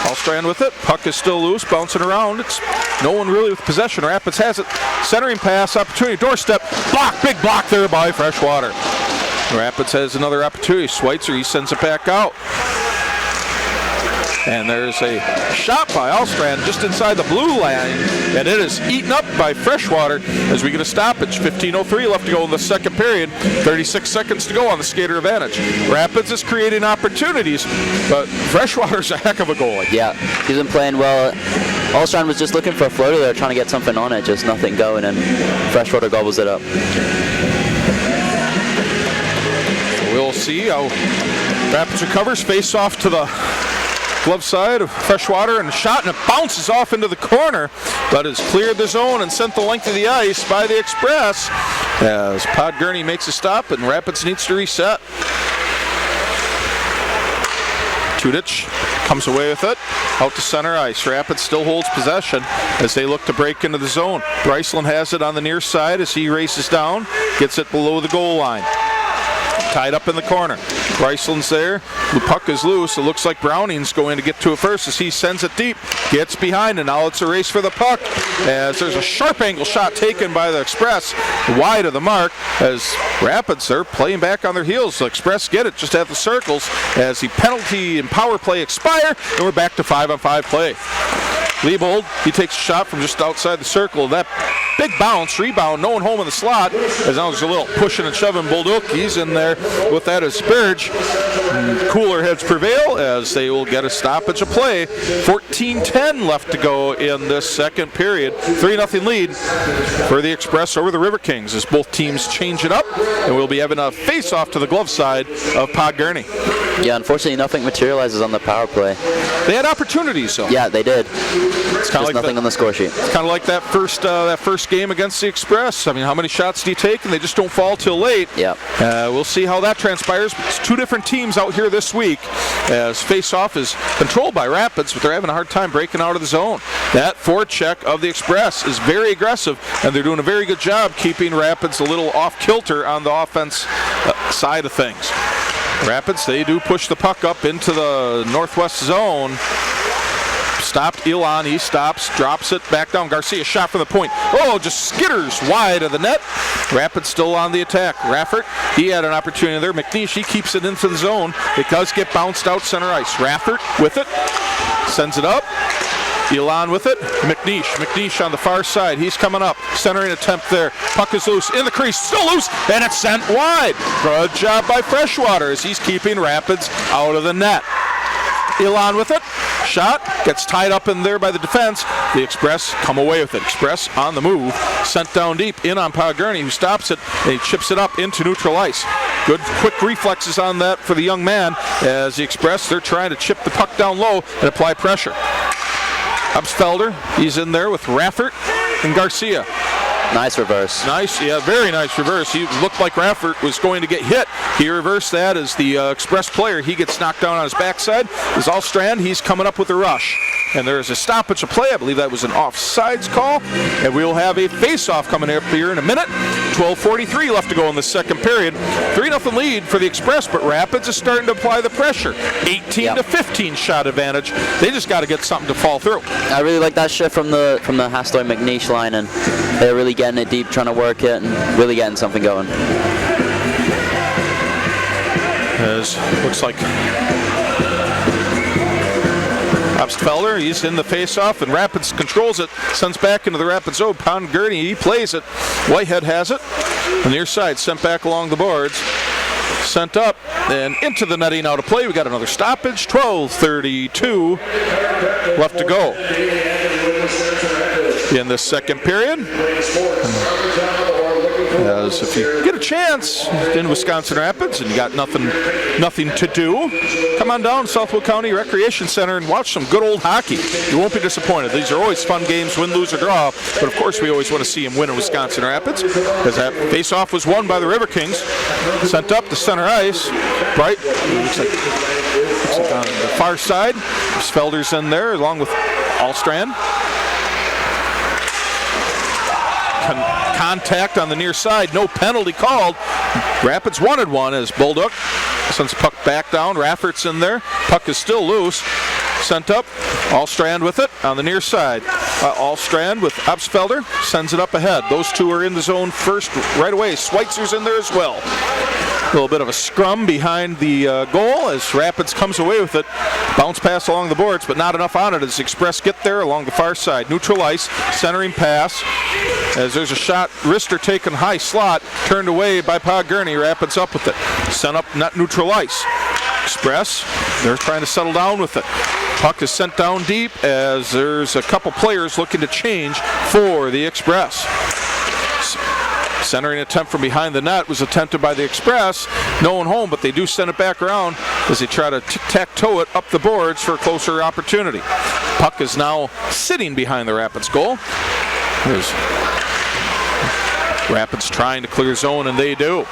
Allstrand with it. Puck is still loose, bouncing around. It's no one really with possession. Rapids has it. Centering pass, opportunity, doorstep. Block, big block there by Freshwater. Rapids has another opportunity. Schweitzer, he sends it back out. And there's a shot by Allstrand just inside the blue line, and it is eaten up by Freshwater as we get a stoppage. 15:03 left to go in the second period. 36 seconds to go on the skater advantage. Rapids is creating opportunities, but Freshwater's a heck of a goalie. Yeah, he's been playing well. Allstrand was just looking for a floater there, trying to get something on it, just nothing going, and Freshwater gobbles it up. We'll see how Rapids recovers. Face off to the glove side of Freshwater, and a shot, and it bounces off into the corner, but has cleared the zone and sent the length of the ice by the Express as Podgurney makes a stop and Rapids needs to reset. Tudich comes away with it, out to center ice. Rapids still holds possession as they look to break into the zone. Bryceland has it on the near side as he races down, gets it below the goal line. Tied up in the corner. Bryceland's there. The puck is loose. It looks like Browning's going to get to it first as he sends it deep. Gets behind, and now it's a race for the puck as there's a sharp angle shot taken by the Express wide of the mark as Rapids are playing back on their heels. The Express get it just at the circles as the penalty and power play expire, and we're back to 5-on-5 play. Liebold, he takes a shot from just outside the circle. That big bounce, rebound, no one home in the slot. As long as there's a little pushing and shoving, Bolduki's in there with that as Spurge. Cooler heads prevail as they will get a stoppage of play. 14:10 left to go in this second period. 3-0 lead for the Express over the Riverkings as both teams change it up, and we'll be having a face-off to the glove side of Podgurney. Yeah, unfortunately nothing materializes on the power play. They had opportunities, though. Yeah, they did. It's kind of like nothing on the score sheet. It's kind of like that first game against the Express. I mean, how many shots do you take, and they just don't fall till late? Yeah. We'll see how that transpires. It's two different teams out here this week as face-off is controlled by Rapids, but they're having a hard time breaking out of the zone. That forecheck of the Express is very aggressive, and they're doing a very good job keeping Rapids a little off-kilter on the offense side of things. Rapids, they do push the puck up into the northwest zone. Stopped Elon, he stops, drops it back down. Garcia shot from the point. Oh, just skitters wide of the net. Rapids still on the attack. Raffert, he had an opportunity there. McNeish, he keeps it into the zone. It does get bounced out center ice. Raffert with it, sends it up. Elon with it. McNeish on the far side. He's coming up. Centering attempt there. Puck is loose. In the crease. Still loose. And it's sent wide. Good job by Freshwater as he's keeping Rapids out of the net. Elon with it. Shot. Gets tied up in there by the defense. The Express come away with it. Express on the move. Sent down deep. In on Podgurney who stops it. And he chips it up into neutral ice. Good quick reflexes on that for the young man as the Express, they're trying to chip the puck down low and apply pressure. Obstfelder, he's in there with Raffert and Garcia. Nice reverse. Nice, yeah, very nice reverse. He looked like Raffert was going to get hit. He reversed that as the Express player, he gets knocked down on his backside. Is Allstrand, he's coming up with a rush. And there's a stoppage of play. I believe that was an offsides call. And we'll have a face-off coming up here in a minute. 12:43 left to go in the second period. 3-0 lead for the Express, but Rapids is starting to apply the pressure. 18-15 shot advantage. They just got to get something to fall through. I really like that shift from the Hastoy-McNeish line, and they're really getting it deep, trying to work it, and really getting something going. As looks like Obstfelder, he's in the face-off, and Rapids controls it, sends back into the Rapids zone. Podgurney, he plays it. Whitehead has it. On the near side, sent back along the boards. Sent up and into the netting, out of play. We got another stoppage. 12:32 left to go in this second period. As if you get a chance in Wisconsin Rapids and you got nothing to do, come on down to Southwood County Recreation Center and watch some good old hockey. You won't be disappointed. These are always fun games, win, lose, or draw. But of course, we always want to see them win in Wisconsin Rapids. As that face-off was won by the Riverkings, sent up to center ice. Bright. Looks Looks like on the far side, Felder's in there along with Allstrand. Contact on the near side, no penalty called. Rapids wanted one as Bulldog sends the puck back down. Raffert's in there. Puck is still loose. Sent up. Allstrand with it on the near side. Allstrand with Upsfelder sends it up ahead. Those two are in the zone first right away. Schweitzer's in there as well. A little bit of a scrum behind the goal as Rapids comes away with it. Bounce pass along the boards, but not enough on it as the Express get there along the far side. Neutral ice, centering pass. As there's a shot, wrister taken high slot, turned away by Podgurney. Rapids up with it. Sent up, not neutral ice. Express, they're trying to settle down with it. Puck is sent down deep as there's a couple players looking to change for the Express. Centering attempt from behind the net was attempted by the Express. No one home, but they do send it back around as they try to tic-tac-toe it up the boards for a closer opportunity. Puck is now sitting behind the Rapids goal. There's Rapids trying to clear zone, and they do.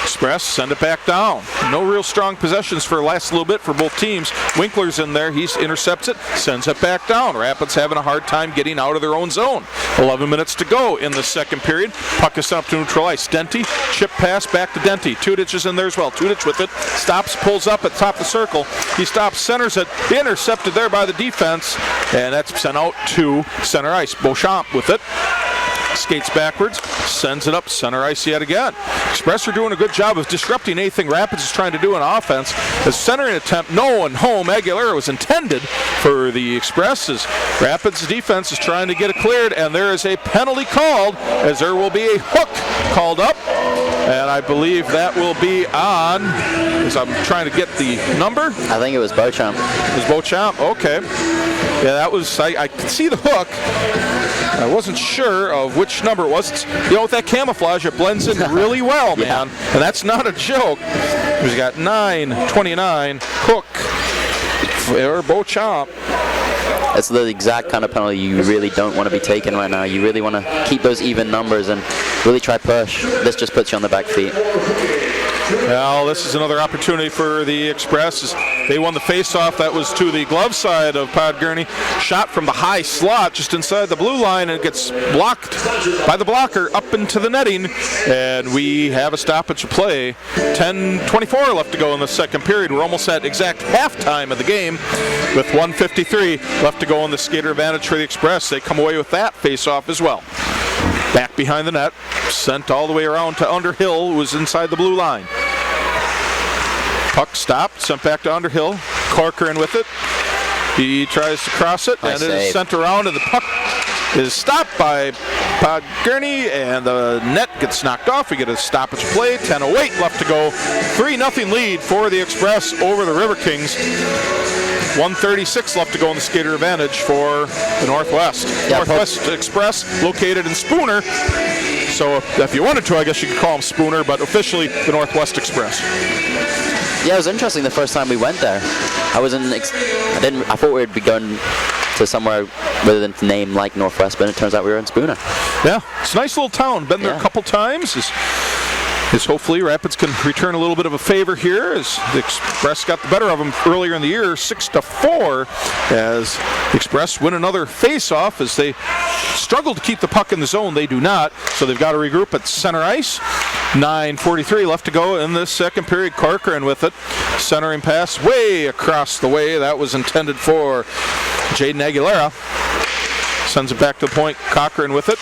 Express send it back down. No real strong possessions for the last little bit for both teams. Winkler's in there. He intercepts it, sends it back down. Rapids having a hard time getting out of their own zone. 11 minutes to go in the second period. Puck is sent up to neutral ice. Denty, chip pass back to Denty. Tudich is in there as well. Tudich with it. Stops, pulls up at top of the circle. He stops, centers it. Intercepted there by the defense. And that's sent out to center ice. Beauchamp with it. Skates backwards, sends it up center ice yet again. Express are doing a good job of disrupting anything Rapids is trying to do on offense. The centering attempt, no one home. Aguilera was intended for the Express as Rapids defense is trying to get it cleared, and there is a penalty called as there will be a hook called up. And I believe that will be on, as I'm trying to get the number. I think it was Beauchamp. It was Beauchamp, okay. Yeah, that was, I could see the hook. I wasn't sure of which number it was. It's, you know, with that camouflage, it blends in really well, man. Yeah. And that's not a joke. He's got 9-29, Cook, or Beauchamp. It's the exact kind of penalty you really don't want to be taking right now. You really want to keep those even numbers and really try push. This just puts you on the back feet. Well, this is another opportunity for the Express. They won the face-off. That was to the glove side of Podgurney. Shot from the high slot just inside the blue line, and it gets blocked by the blocker up into the netting. And we have a stoppage of play. 10:24 left to go in the second period. We're almost at exact halftime of the game with 1:53 left to go in the skater advantage for the Express. They come away with that face-off as well. Back behind the net, sent all the way around to Underhill, who was inside the blue line. Puck stopped, sent back to Underhill. Corcoran with it. He tries to cross it, and it is sent around, and the puck is stopped by Podgurney, and the net gets knocked off. We get a stoppage play. 10:08 left to go. 3-0 lead for the Express over the Riverkings. 1:36 left to go in the skater advantage for the Northwest. Yeah, Northwest Express located in Spooner. So if you wanted to, I guess you could call them Spooner, but officially the Northwest Express. Yeah, it was interesting the first time we went there. I thought we'd be going to somewhere with a name like Northwest, but it turns out we were in Spooner. Yeah, it's a nice little town. Been there a couple times. As hopefully Rapids can return a little bit of a favor here as the Express got the better of them earlier in the year, 6-4, as the Express win another face-off as they struggle to keep the puck in the zone. They do not, so they've got to regroup at center ice. 9:43 left to go in the second period. Corcoran with it. Centering pass way across the way. That was intended for Jaden Aguilera. Sends it back to the point. Corcoran with it.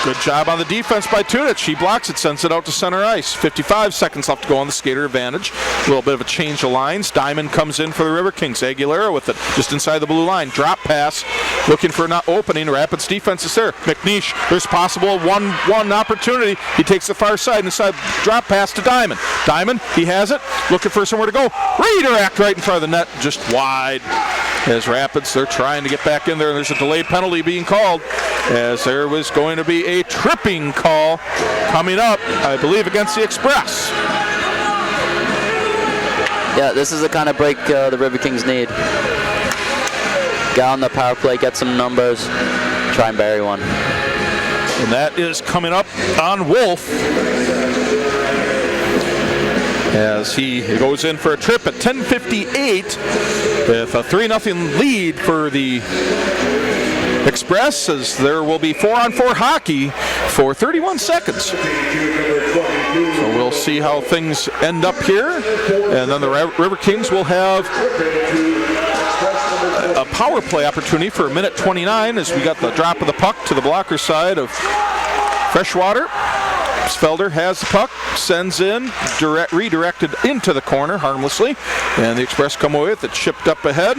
Good job on the defense by Tudich. He blocks it, sends it out to center ice. 55 seconds left to go on the skater advantage. A little bit of a change of lines. Diamond comes in for the Riverkings. Aguilera with it, just inside the blue line. Drop pass, looking for an opening. Rapids defense is there. McNeish, there's possible one opportunity. He takes the far side, inside drop pass to Diamond. Diamond, he has it, looking for somewhere to go. Redirect right in front of the net, just wide. As Rapids, they're trying to get back in there, and there's a delayed penalty being called, as there was going to be a tripping call coming up, I believe, against the Express. Yeah, this is the kind of break the Riverkings need. Get on the power play, get some numbers, try and bury one. And that is coming up on Wolf. as he goes in for a trip at 10:58 with a 3-0 lead for the Express, as there will be 4-on-4 hockey for 31 seconds. So we'll see how things end up here, and then the Riverkings will have a power play opportunity for a minute 29 as we got the drop of the puck to the blocker side of Freshwater. Felder has the puck, sends in, redirected into the corner harmlessly, and the Express come away with it, chipped up ahead.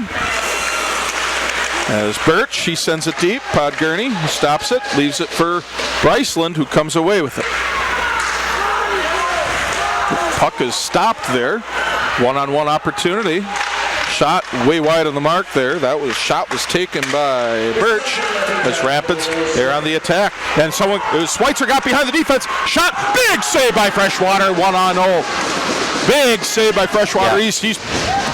As Birch, he sends it deep. Podgurney stops it, leaves it for Bryceland, who comes away with it. Puck is stopped there. One-on-one opportunity. Shot way wide on the mark there. That shot was taken by Birch as Rapids, they're on the attack. And Schweitzer got behind the defense. Shot, big save by Freshwater, 1-on-0. Big save by Freshwater. Yeah.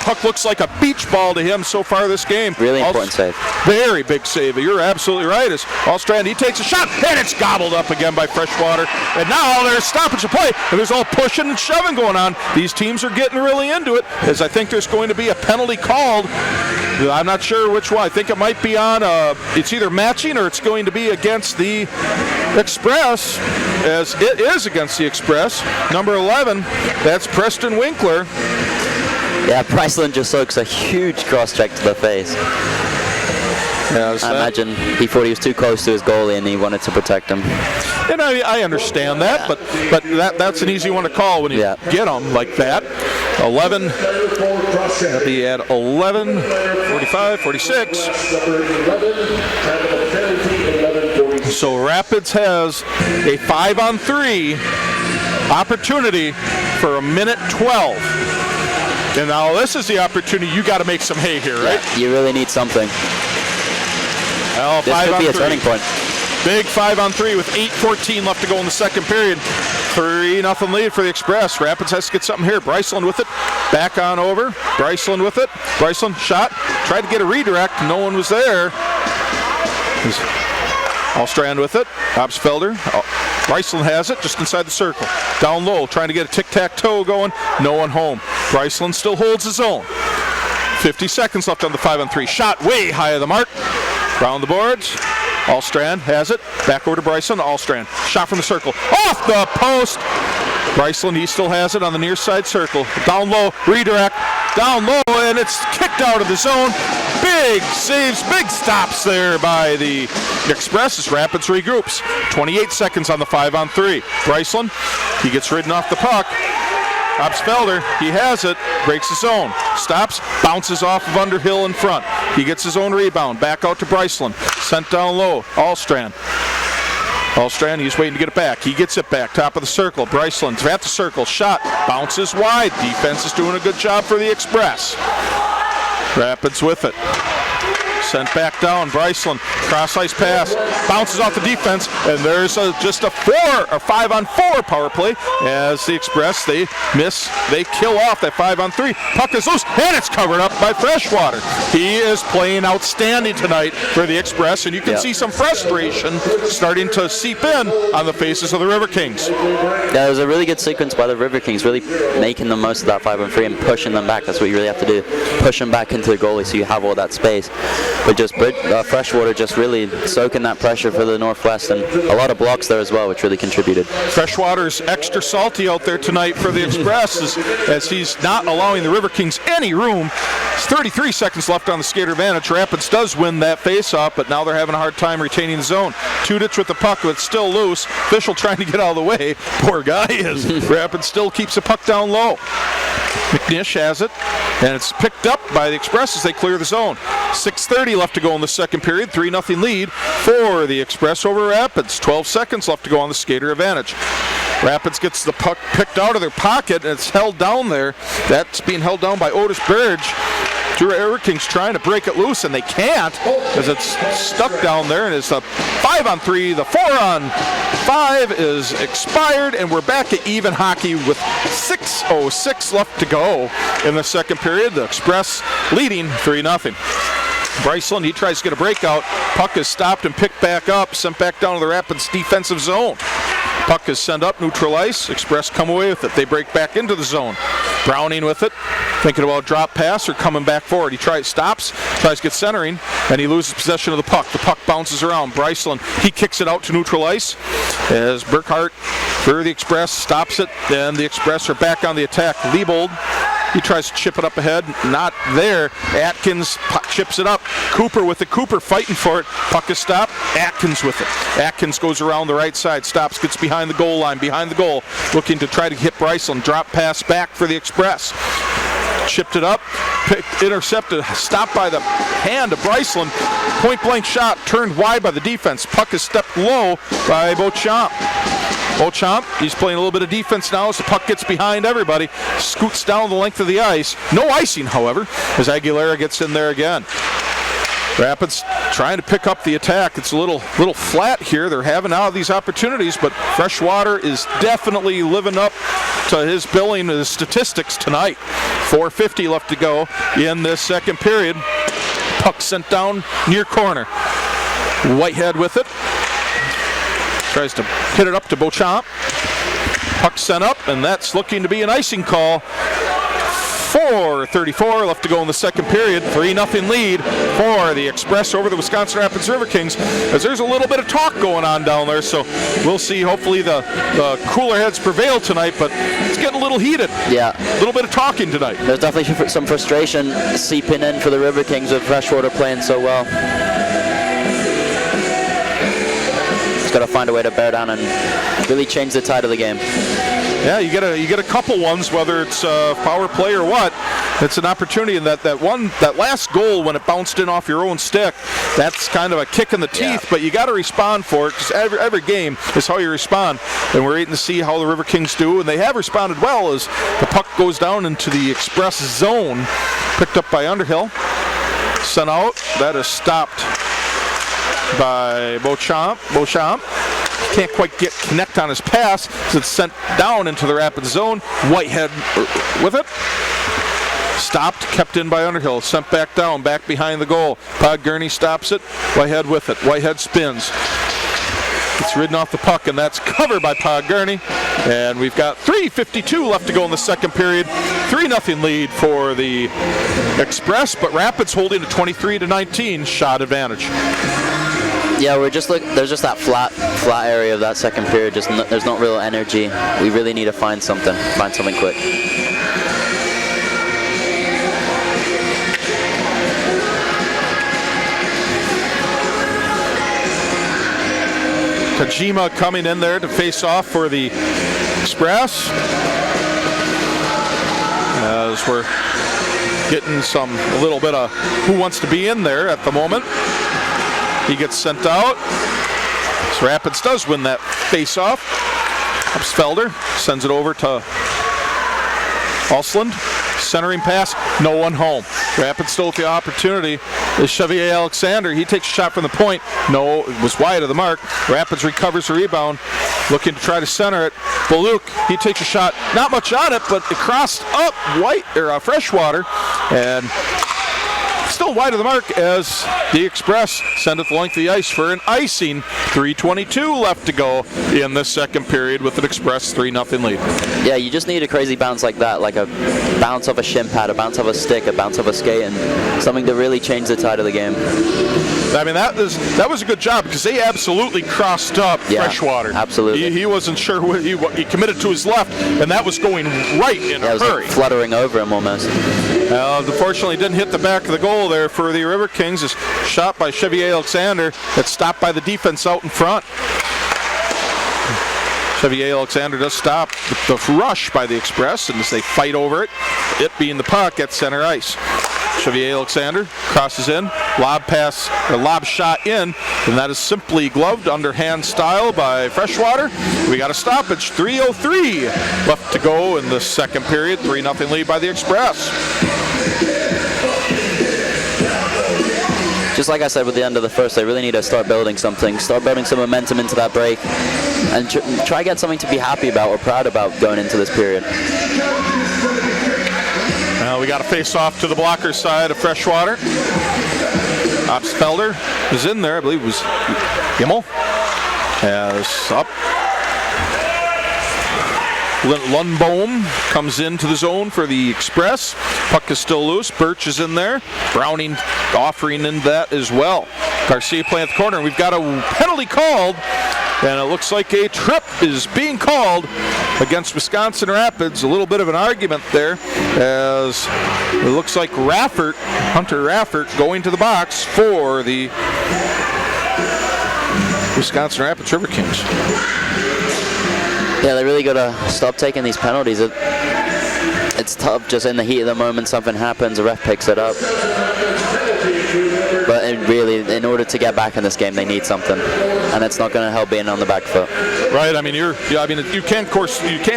Puck looks like a beach ball to him so far this game. Really important save. Very big save. You're absolutely right. As Allstrand, he takes a shot, and it's gobbled up again by Freshwater. And now there's stoppage of play, and there's all pushing and shoving going on. These teams are getting really into it, as I think there's going to be a penalty called. I'm not sure which one. I think it might be on, it's either matching or it's going to be against the Express, as it is against the Express. Number 11, that's Preston Winkler. Yeah, Bryceland just soaks a huge cross-check to the face. Yeah, I imagine he thought he was too close to his goalie and he wanted to protect him. And I understand that, but that's an easy one to call when you get them like that. 11, that'll be at 11, 45, 46. So Rapids has a 5-on-3 opportunity for a minute 12. And now this is the opportunity. You got to make some hay here, right? Yeah, you really need something. Well, this could be a turning point. Big 5-on-3 with 8:14 left to go in the second period. 3-0 lead for the Express. Rapids has to get something here. Bryceland with it. Back on over. Bryceland with it. Bryceland shot. Tried to get a redirect. No one was there. Allstrand with it. Obsfelder. Bryceland has it just inside the circle. Down low, trying to get a tic-tac-toe going. No one home. Bryceland still holds his own. 50 seconds left on the 5-on-3. Shot way high of the mark. Round the boards. Allstrand has it. Back over to Bryceland. Allstrand. Shot from the circle. Off the post. Bryceland, he still has it on the near side circle. Down low, redirect. Down low, and it's kicked out of the zone. Big saves, big stops there by the Express as Rapids regroups. 28 seconds on the 5-on-3. Bryceland, he gets ridden off the puck. Obsfelder, he has it, breaks his zone, stops, bounces off of Underhill in front. He gets his own rebound, back out to Bryceland, sent down low, Allstrand. Allstrand, he's waiting to get it back. He gets it back, top of the circle. Bryceland's at the circle, shot, bounces wide. Defense is doing a good job for the Express. Rapids with it. Sent back down, Bryceland, cross ice pass, bounces off the defense, and there's just a 5-on-4 power play as the Express, they kill off that 5-on-3. Puck is loose, and it's covered up by Freshwater. He is playing outstanding tonight for the Express, and you can see some frustration starting to seep in on the faces of the Riverkings. Yeah, it was a really good sequence by the Riverkings, really making the most of that 5-on-3 and pushing them back. That's what you really have to do, push them back into the goalie so you have all that space. But just Freshwater just really soaking that pressure for the Northwest, and a lot of blocks there as well, which really contributed. Freshwater's extra salty out there tonight for the Express as he's not allowing the Riverkings any room. It's 33 seconds left on the skater advantage. Rapids does win that face-off, but now they're having a hard time retaining the zone. Tudich with the puck, but it's still loose. Official trying to get out of the way. Poor guy is. Rapids still keeps the puck down low. McNish has it, and it's picked up by the Express as they clear the zone. 6:30 left to go in the second period. 3-0 lead for the Express over Rapids. 12 seconds left to go on the skater advantage. Rapids gets the puck picked out of their pocket, and it's held down there. That's being held down by Otis Burge. Two Riverkings trying to break it loose, and they can't as it's stuck down there, and it's a 5-on-3. The 4-on-5 is expired, and we're back to even hockey with 6:06 left to go in the second period. The Express leading 3-0. Bryceland, he tries to get a breakout. Puck is stopped and picked back up, sent back down to the Rapids defensive zone. Puck is sent up, neutral ice. Express come away with it. They break back into the zone. Browning with it, thinking about drop pass or coming back forward. He stops, tries to get centering, and he loses possession of the puck. The puck bounces around. Bryceland, he kicks it out to neutral ice as Burkhart for the Express stops it. Then the Express are back on the attack. Liebold, he tries to chip it up ahead, not there. Atkins chips it up. Cooper with it. Cooper fighting for it. Puck is stopped. Atkins with it. Atkins goes around the right side, stops, gets behind the goal line, behind the goal, looking to try to hit Bryceland. Drop pass back for the Express. Chipped it up, intercepted, stopped by the hand of Bryceland. Point blank shot, turned wide by the defense. Puck is stepped low by Beauchamp. Beauchamp, he's playing a little bit of defense now as the puck gets behind everybody. Scoots down the length of the ice. No icing, however, as Aguilera gets in there again. Rapids trying to pick up the attack. It's a little flat here. They're having all these opportunities, but Freshwater is definitely living up to his billing, his statistics tonight. 4:50 left to go in this second period. Puck sent down near corner. Whitehead with it. Tries to hit it up to Beauchamp. Puck sent up, and that's looking to be an icing call. 4:34 left to go in the second period. 3-0 lead for the Express over the Wisconsin Rapids Riverkings, as there's a little bit of talk going on down there, so we'll see. Hopefully the cooler heads prevail tonight, but it's getting a little heated. Yeah. A little bit of talking tonight. There's definitely some frustration seeping in for the Riverkings with Freshwater playing so well. Just got to find a way to bear down and really change the tide of the game. Yeah, you get a couple ones, whether it's power play or what. It's an opportunity, and that last goal when it bounced in off your own stick, that's kind of a kick in the teeth. Yeah. But you got to respond for it, because every game is how you respond. And we're waiting to see how the Riverkings do, and they have responded well as the puck goes down into the Express zone, picked up by Underhill, sent out. That is stopped by Beauchamp. Can't quite connect on his pass, so it's sent down into the Rapid zone. Whitehead with it. Stopped, kept in by Underhill, sent back down, back behind the goal. Podgurney stops it, Whitehead with it. Whitehead spins. It's ridden off the puck, and that's covered by Podgurney. And we've got 3:52 left to go in the second period. 3-0 lead for the Express, but Rapids holding a 23-19 shot advantage. Yeah, there's just that flat area of that second period. There's not real energy. We really need to find something quick. Tajima coming in there to face off for the Express, as we're getting a little bit of who wants to be in there at the moment. He gets sent out. So Rapids does win that face-off. Felder sends it over to Alsland. Centering pass, no one home. Rapids still with the opportunity is Xavier Alexander. He takes a shot from the point. No, it was wide of the mark. Rapids recovers the rebound, looking to try to center it. Baluk, he takes a shot, not much on it, but it crossed up Freshwater, and still wide of the mark as the Express send it the length of the ice for an icing. 3:22 left to go in the second period with an Express 3-0 lead. Yeah, you just need a crazy bounce like that, like a bounce off a shin pad, a bounce off a stick, a bounce off a skate, and something to really change the tide of the game. I mean, that was a good job, because they absolutely crossed up Freshwater. Absolutely. He wasn't sure what he committed to his left, and that was going right in a hurry. It was like fluttering over him almost. Unfortunately, didn't hit the back of the goal there for the Riverkings. Is shot by Xavier Alexander. That's stopped by the defense out in front. Xavier Alexander does stop the rush by the Express, and as they fight over it being the puck at center ice. Xavier Alexander crosses in, lob shot in, and that is simply gloved underhand style by Freshwater. We got a stoppage. 3:03 left to go in the second period. 3-0 lead by the Express. Just like I said with the end of the first, they really need to start building something, start building some momentum into that break, and try to get something to be happy about or proud about going into this period. We got a face-off to the blocker side of Freshwater. Felder is in there. I believe it was Gimmel. As up. Lundbohm comes into the zone for the Express. Puck is still loose. Birch is in there. Browning offering in that as well. Garcia playing at the corner. We've got a penalty called, and it looks like a trip is being called against Wisconsin Rapids. A little bit of an argument there, as it looks like Hunter Raffert, going to the box for the Wisconsin Rapids Riverkings. Yeah, they really got to stop taking these penalties. It's tough, just in the heat of the moment, something happens, the ref picks it up. But in order to get back in this game, they need something, and it's not going to help being on the back foot. Right. I mean, you can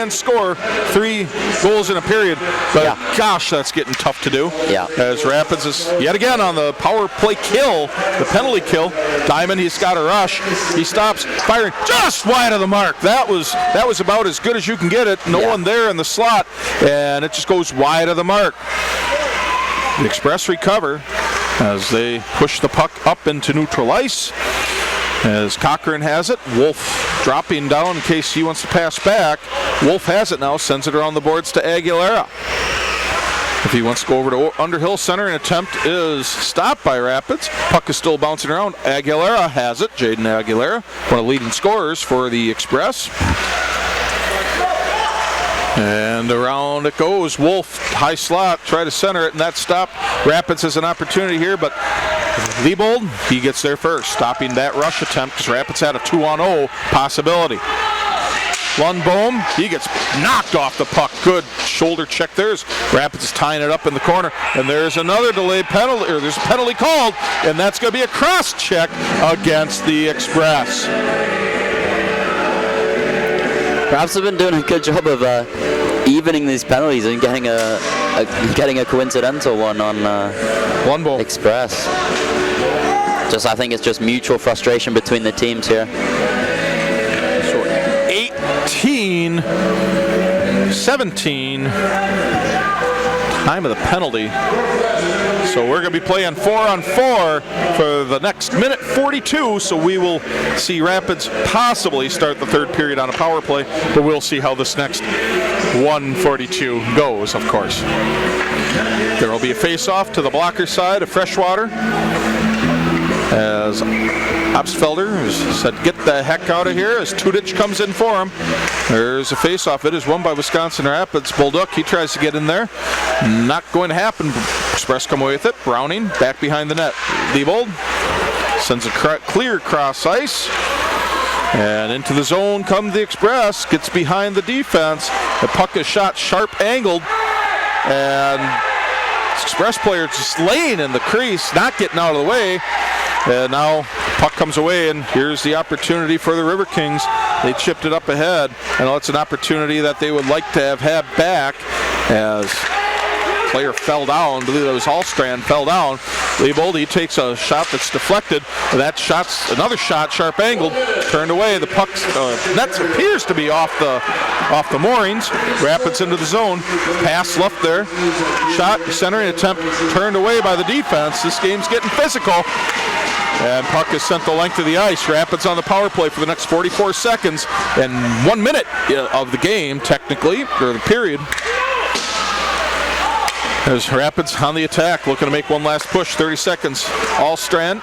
score 3 goals in a period, but gosh, that's getting tough to do. Yeah. As Rapids is yet again on the power play kill, the penalty kill. Diamond, he's got a rush. He stops, firing just wide of the mark. That was about as good as you can get it. No one there in the slot, and it just goes wide of the mark. The Express recover as they push the puck up into neutral ice. As Cochran has it, Wolf dropping down in case he wants to pass back. Wolf has it now, sends it around the boards to Aguilera. If he wants to go over to Underhill Center, an attempt is stopped by Rapids. Puck is still bouncing around. Aguilera has it, Jaden Aguilera, one of the leading scorers for the Express. And around it goes. Wolf, high slot, try to center it, and that stopped. Rapids has an opportunity here, but Liebold, he gets there first, stopping that rush attempt because Rapids had a 2-on-0 possibility. Lundbohm, he gets knocked off the puck. Good shoulder check there. Rapids is tying it up in the corner, and there's another delayed penalty, or there's a penalty called, and that's going to be a cross check against the Express. Raps have been doing a good job of evening these penalties and getting a coincidental one on Lundbohm. Express. I think it's just mutual frustration between the teams here. So 18-17, time of the penalty. So we're going to be playing 4-on-4 for the next minute 42, so we will see Rapids possibly start the third period on a power play, but we'll see how this next 1:42 goes, of course. There will be a face-off to the blocker side of Freshwater, as Obstfelder has said, get the heck out of here, as Tudich comes in for him. There's a face-off. It is won by Wisconsin Rapids. Bolduc, he tries to get in there. Not going to happen. Express come away with it. Browning back behind the net. Liebold sends a clear cross ice. And into the zone comes the Express. Gets behind the defense. The puck is shot sharp angled. And Express player just laying in the crease, not getting out of the way. And now puck comes away, and here's the opportunity for the Riverkings. They chipped it up ahead, and it's an opportunity that they would like to have had back, as player fell down. I believe it was Hallstrand fell down. Liebold, he takes a shot that's deflected. That shot's another shot, sharp angled, turned away. The puck's net appears to be off the moorings. Rapids into the zone. Pass left there. Shot, centering attempt, turned away by the defense. This game's getting physical. And puck is sent the length of the ice. Rapids on the power play for the next 44 seconds and 1 minute of the game, technically, or the period. As Rapids on the attack, looking to make one last push, 30 seconds. Allstrand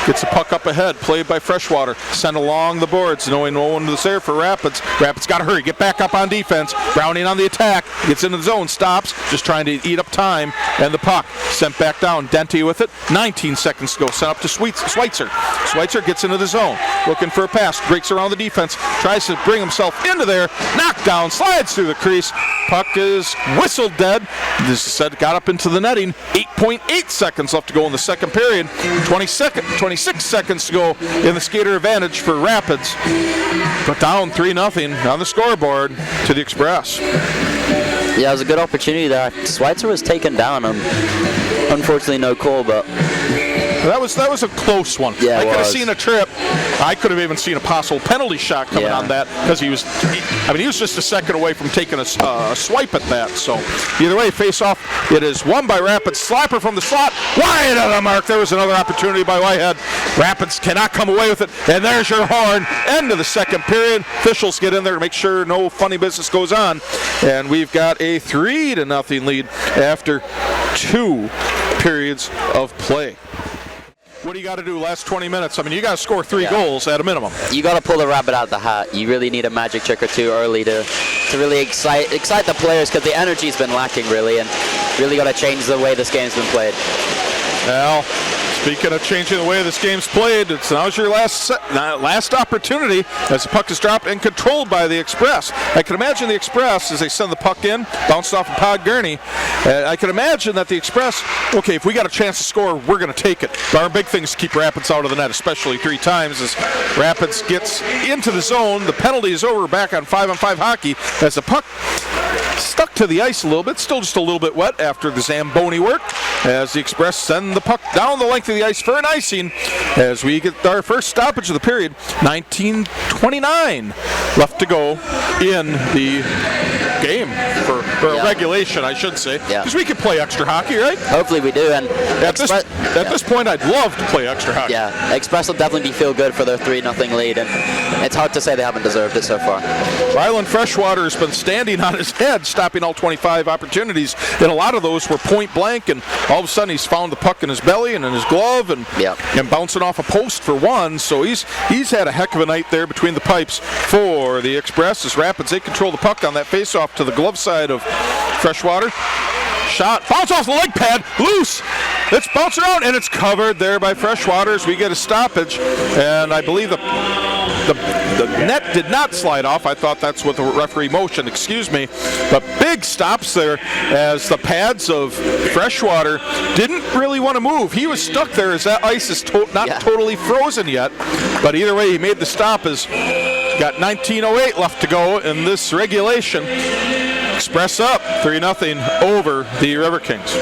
gets the puck up ahead, played by Freshwater, sent along the boards, knowing no one was there for Rapids. Rapids got to hurry, get back up on defense. Browning on the attack, gets into the zone, stops, just trying to eat up time, and the puck sent back down. Dente with it, 19 seconds to go, sent up to Schweitzer. Schweitzer gets into the zone, looking for a pass, breaks around the defense, tries to bring himself into there, knocked down, slides through the crease. Puck is whistled dead. This said got up into the netting. 8.8 seconds left to go in the second period. 26 seconds to go in the skater advantage for Rapids. But down 3-0 on the scoreboard to the Express. Yeah, it was a good opportunity there. Schweitzer was taken down. Unfortunately, no call, but That was a close one. Yeah, I it could have was. seen a trip. I could have even seen a possible penalty shot coming on that because he was just a second away from taking a swipe at that. So either way, face off. It is won by Rapids. Slapper from the slot, wide of the mark. There was another opportunity by Whitehead. Rapids cannot come away with it, and there's your horn. End of the second period. Officials get in there to make sure no funny business goes on, and we've got a 3-0 lead after 2 periods of play. What do you got to do last 20 minutes? I mean, you got to score 3 goals at a minimum. You got to pull the rabbit out of the hat. You really need a magic trick or two early to really excite the players, because the energy's been lacking really, and really got to change the way this game's been played. Well, speaking of changing the way this game's played, now's your last opportunity as the puck is dropped and controlled by the Express. I can imagine the Express, as they send the puck in, bounced off of Pod Gurney, I can imagine that the Express, okay, if we got a chance to score, we're going to take it. But our big thing is to keep Rapids out of the net, especially 3 times as Rapids gets into the zone. The penalty is over, back on 5-on-5 hockey as the puck stuck to the ice a little bit, still just a little bit wet after the Zamboni work, as the Express send the puck down the length of the ice for an icing as we get our first stoppage of the period. 19:29 left to go in the game for regulation, I should say, because we could play extra hockey, right? Hopefully we do. And at this point, I'd love to play extra hockey. Yeah, Express will definitely feel good for their 3-0 lead, and it's hard to say they haven't deserved it so far. Rylan Freshwater has been standing on his head, stopping all 25 opportunities, and a lot of those were point blank, and all of a sudden he's found the puck in his belly and in his glove, and bouncing off a post for one. So he's had a heck of a night there between the pipes for the Express as Rapids, they control the puck on that face-off to the glove side of Freshwater. Shot, bounce off the leg pad, loose. It's bouncing around, and it's covered there by Freshwater as we get a stoppage. And I believe the net did not slide off. I thought that's what the referee motioned, excuse me. But big stops there as the pads of Freshwater didn't really want to move. He was stuck there as that ice is not totally frozen yet. But either way, he made the stop as got 19:08 left to go in this regulation. Express up 3-0 over the Riverkings.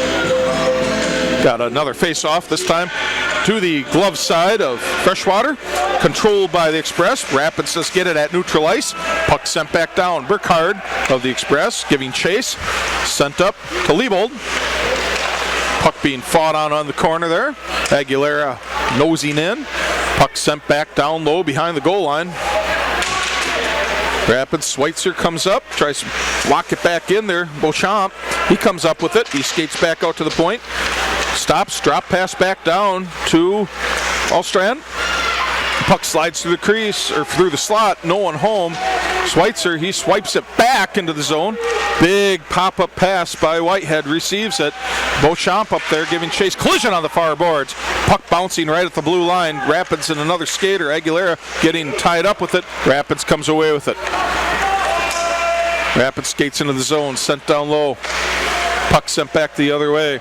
Got another face-off, this time to the glove side of Freshwater, controlled by the Express. Rapids just get it at neutral ice. Puck sent back down. Burkhardt of the Express giving chase. Sent up to Liebold. Puck being fought on the corner there. Aguilera nosing in. Puck sent back down low behind the goal line. Rapids, Schweitzer comes up, tries to lock it back in there. Beauchamp, he comes up with it. He skates back out to the point. Stops, drop pass back down to Allstrand. Puck slides through the crease, or through the slot, no one home. Schweitzer, he swipes it back into the zone. Big pop-up pass by Whitehead, receives it. Beauchamp up there giving chase. Collision on the far boards. Puck bouncing right at the blue line. Rapids and another skater, Aguilera, getting tied up with it. Rapids comes away with it. Rapids skates into the zone, sent down low. Puck sent back the other way.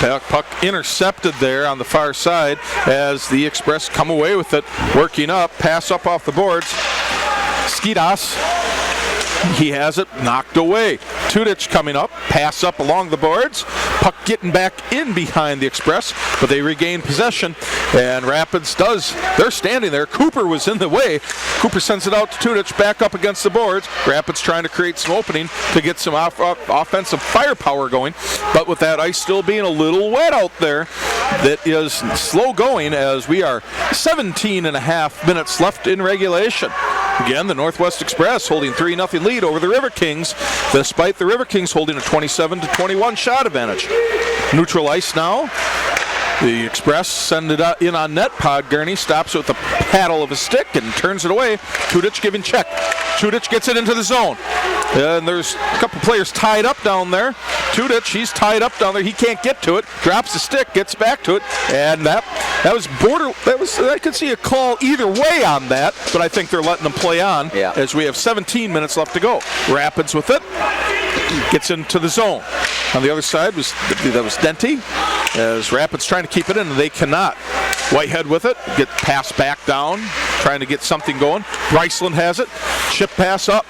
Puck intercepted there on the far side as the Express come away with it. Working up, pass up off the boards. Skidas, he has it knocked away. Tudich coming up, pass up along the boards. Puck getting back in behind the Express, but they regain possession. And Rapids they're standing there. Cooper was in the way. Cooper sends it out to Tudich, back up against the boards. Rapids trying to create some opening to get some offensive firepower going. But with that ice still being a little wet out there, that is slow going as we are 17.5 minutes left in regulation. Again, the Northwest Express holding 3-0 lead over the Riverkings, despite the Riverkings holding a 27-21 shot advantage. Neutral ice now. The Express send it in on net. Pod Gurney stops with the paddle of his stick and turns it away. Tudich giving check. Tudich gets it into the zone. And there's a couple players tied up down there. Tudich, he's tied up down there. He can't get to it. Drops the stick, gets back to it. And that was I could see a call either way on that, but I think they're letting them play on as we have 17 minutes left to go. Rapids with it. Gets into the zone. On the other side was Denty, as Rapids trying to keep it in, and they cannot. Whitehead with it, get passed back down, trying to get something going. Bryceland has it, chip pass up.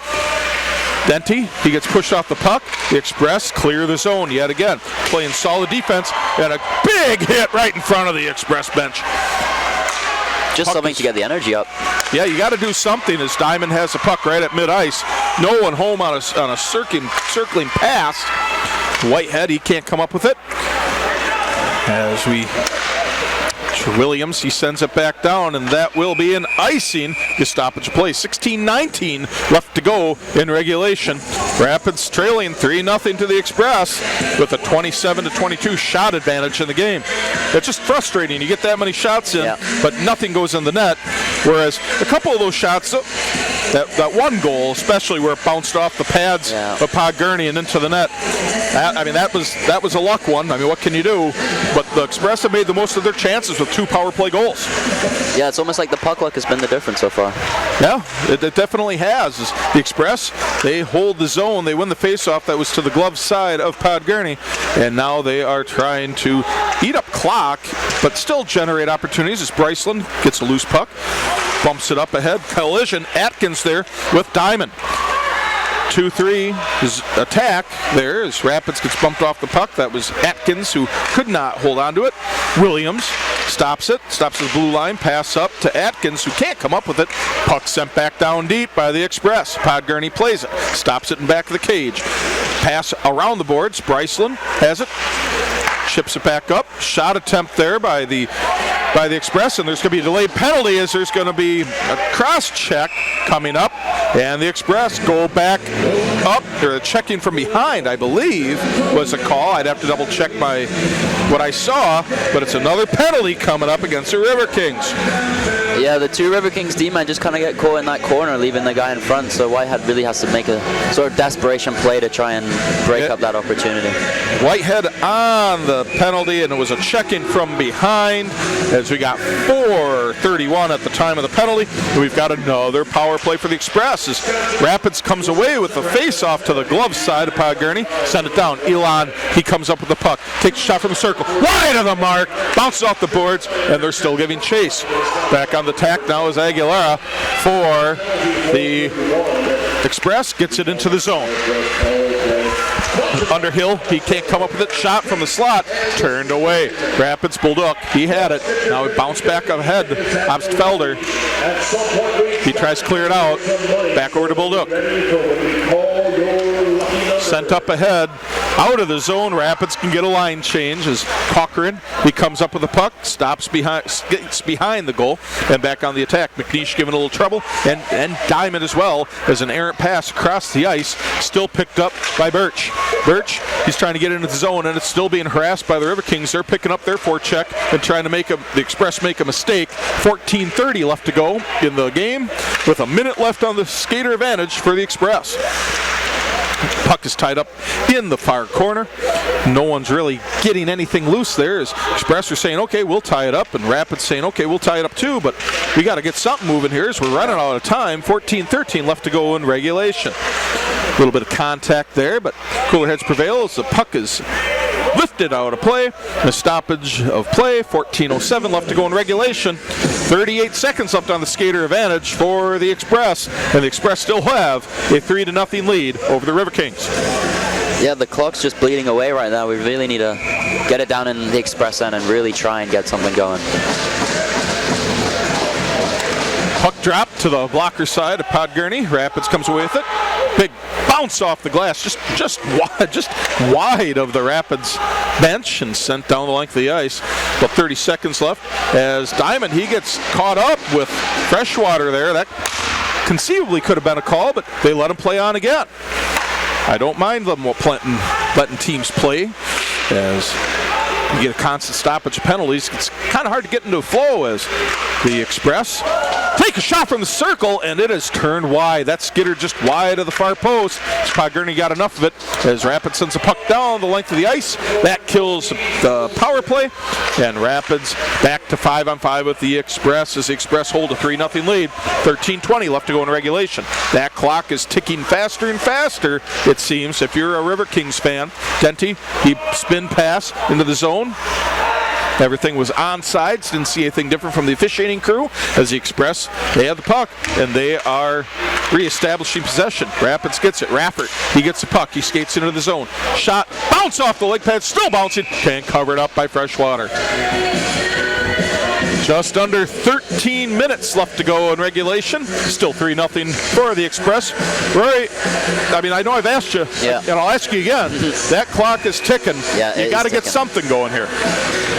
Denty, he gets pushed off the puck. The Express clear the zone yet again. Playing solid defense and a big hit right in front of the Express bench. Just something to get the energy up. Yeah, you got to do something as Diamond has the puck right at mid-ice. No one home on a circling pass. Whitehead, he can't come up with it. As Williams, he sends it back down, and that will be an icing. The stoppage play. 16-19 left to go in regulation. Rapids trailing 3-0 to the Express with a 27-22 shot advantage in the game. It's just frustrating. You get that many shots in, but nothing goes in the net. Whereas a couple of those shots, that one goal, especially where it bounced off the pads of Podgurney and into the net. That was a luck one. I mean, what can you do? But the Express have made the most of their chances with 2 power play goals. Yeah, it's almost like the puck luck has been the difference so far. Yeah, it definitely has. The Express, they hold the zone. They win the faceoff. That was to the glove side of Podgurney. And now they are trying to eat up clock, but still generate opportunities as Bryceland gets a loose puck, bumps it up ahead. Collision, Atkins there with Diamond. 2-3 his attack there as Rapids gets bumped off the puck. That was Atkins who could not hold on to it. Williams stops it, stops the blue line, pass up to Atkins who can't come up with it. Puck sent back down deep by the Express. Podgurney plays it, stops it in back of the cage. Pass around the boards, Bryceland has it, chips it back up. Shot attempt there by the Express, and there's going to be a delayed penalty as there's going to be a cross check coming up, and the Express go back up. They're checking from behind, I believe, was a call. I'd have to double check what I saw, but it's another penalty coming up against the Riverkings. Yeah, the 2 Riverkings D-men just kind of get caught in that corner, leaving the guy in front, so Whitehead really has to make a sort of desperation play to try and break up that opportunity. Whitehead on the penalty, and it was a check-in from behind as we got 4:31 at the time of the penalty. And we've got another power play for the Express as Rapids comes away with the face-off to the glove side of Podgurney. Send it down. Elon, he comes up with the puck, takes a shot from the circle, wide of the mark, bounces off the boards, and they're still giving chase. Back on the attack now is Aguilera for the Express, gets it into the zone. Underhill, he can't come up with it. Shot from the slot, turned away. Rapids Bulldog, he had it. Now he bounced back ahead. Obstfelder, he tries to clear it out. Back over to Bulldog. Sent up ahead, out of the zone. Rapids can get a line change as Cochran, he comes up with the puck, stops gets behind the goal, and back on the attack. McNeish giving a little trouble, and Diamond as well as an errant pass across the ice, still picked up by Birch. Birch, he's trying to get into the zone, and it's still being harassed by the Riverkings. They're picking up their forecheck and trying to make the Express make a mistake. 14:30 left to go in the game with a minute left on the skater advantage for the Express. Puck is tied up in the far corner. No one's really getting anything loose there. As Express are saying, okay, we'll tie it up, and Rapids saying, okay, we'll tie it up too, but we got to get something moving here as we're running out of time. 14:13 left to go in regulation. A little bit of contact there, but cooler heads prevail as the puck is lifted out of play. A stoppage of play. 14:07 left to go in regulation. 38 seconds left on the skater advantage for the Express, and the Express still have a 3-0 lead over the Riverkings. Yeah, the clock's just bleeding away right now. We really need to get it down in the Express end and really try and get something going. Puck drop to the blocker side of Podgurney. Rapids comes away with it. Big bounce off the glass, just wide of the Rapids bench and sent down the length of the ice. About 30 seconds left as Diamond, he gets caught up with Freshwater there. That conceivably could have been a call, but they let him play on again. I don't mind them letting teams play as you get a constant stoppage of penalties. It's kind of hard to get into a flow as the Express take a shot from the circle, and it is turned wide. That's skittered just wide of the far post. Podgurney got enough of it as Rapids sends a puck down the length of the ice. That kills the power play, and Rapids back to 5-on-5 with the Express as the Express hold a 3-0 lead. 13:20 left to go in regulation. That clock is ticking faster and faster, it seems, if you're a Riverkings fan. Denty, he spin pass into the zone. Everything was onside. Didn't see anything different from the officiating crew as the Express, they have the puck, and they are reestablishing possession. Rapids gets it. Raffert, he gets the puck. He skates into the zone. Shot, bounce off the leg pad, still bouncing. Can't cover it up by Freshwater. Just under 13 minutes left to go in regulation. Still 3-0 for the Express. Rory, I mean, I know I've asked you, and I'll ask you again. That clock is ticking. Yeah, you got to get something going here.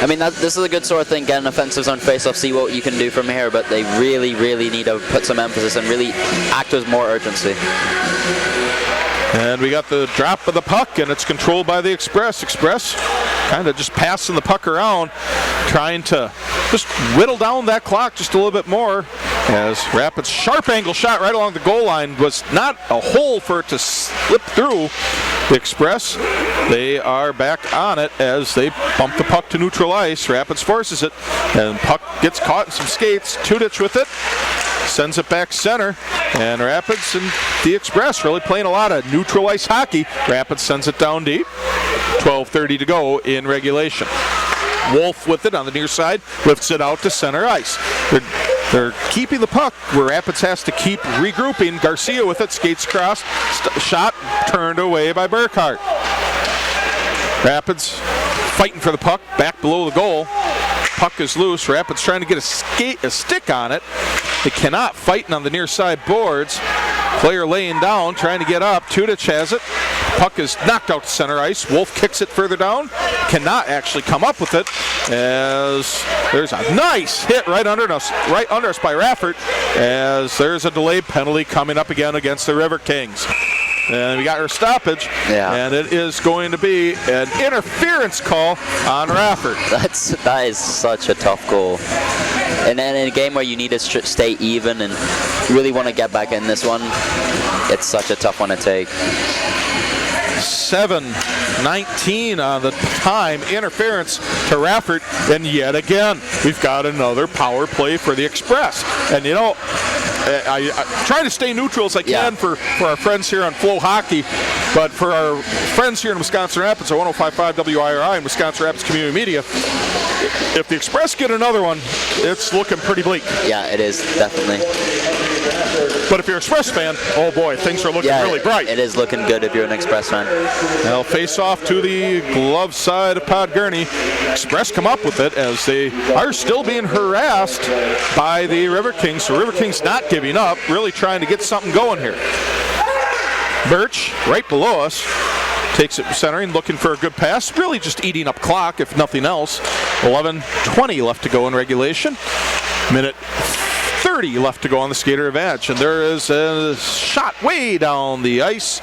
I mean, this is a good sort of thing, get an offensive zone face-off, see what you can do from here, but they really, really need to put some emphasis and really act with more urgency. And we got the drop of the puck, and it's controlled by the Express. Express kind of just passing the puck around, trying to just whittle down that clock just a little bit more, as Rapids' sharp angle shot right along the goal line was not a hole for it to slip through. The Express, they are back on it as they bump the puck to neutral ice. Rapids forces it, and puck gets caught in some skates. Tudich with it, sends it back center, and Rapids and the Express really playing a lot of neutral ice hockey. Rapids sends it down deep. 12:30 to go in regulation. Wolf with it on the near side, lifts it out to center ice. They're keeping the puck where Rapids has to keep regrouping. Garcia with it, skates across, shot turned away by Burkhart. Rapids fighting for the puck, back below the goal. Puck is loose. Rapids trying to get a stick on it. They cannot, fighting on the near side boards. Player laying down, trying to get up. Tudich has it. Puck is knocked out to center ice. Wolf kicks it further down. Cannot actually come up with it, as there's a nice hit right under us by Raffert, as there's a delayed penalty coming up again against the Riverkings. And we got our stoppage, and it is going to be an interference call on Raffert. That is such a tough goal. And then in a game where you need to stay even and really want to get back in this one, it's such a tough one to take. 7:19 on the time. Interference to Raffert, and yet again, we've got another power play for the Express. And you know, I'm trying to stay neutral as I can for our friends here on Flow Hockey, but for our friends here in Wisconsin Rapids, or 105.5 WIRI and Wisconsin Rapids Community Media, if the Express get another one, it's looking pretty bleak. Yeah, it is, definitely. But if you're an Express fan, oh boy, things are looking really bright. It is looking good if you're an Express fan. They'll face off to the glove side of Podgurney. Express come up with it as they are still being harassed by the Riverkings. So Riverkings not giving up, really trying to get something going here. Birch, right below us, takes it centering, looking for a good pass. Really just eating up clock, if nothing else. 11:20 left to go in regulation. Minute 30 left to go on the skater advantage, and there is a shot way down the ice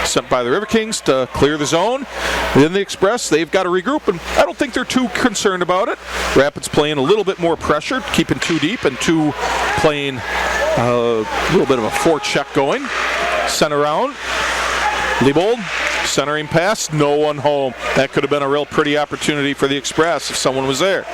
sent by the Riverkings to clear the zone. Then the Express, they've got to regroup, and I don't think they're too concerned about it. Rapids playing a little bit more pressure, keeping two deep, and two playing a little bit of a forecheck going. Sent around. Liebold, centering pass, no one home. That could have been a real pretty opportunity for the Express if someone was there.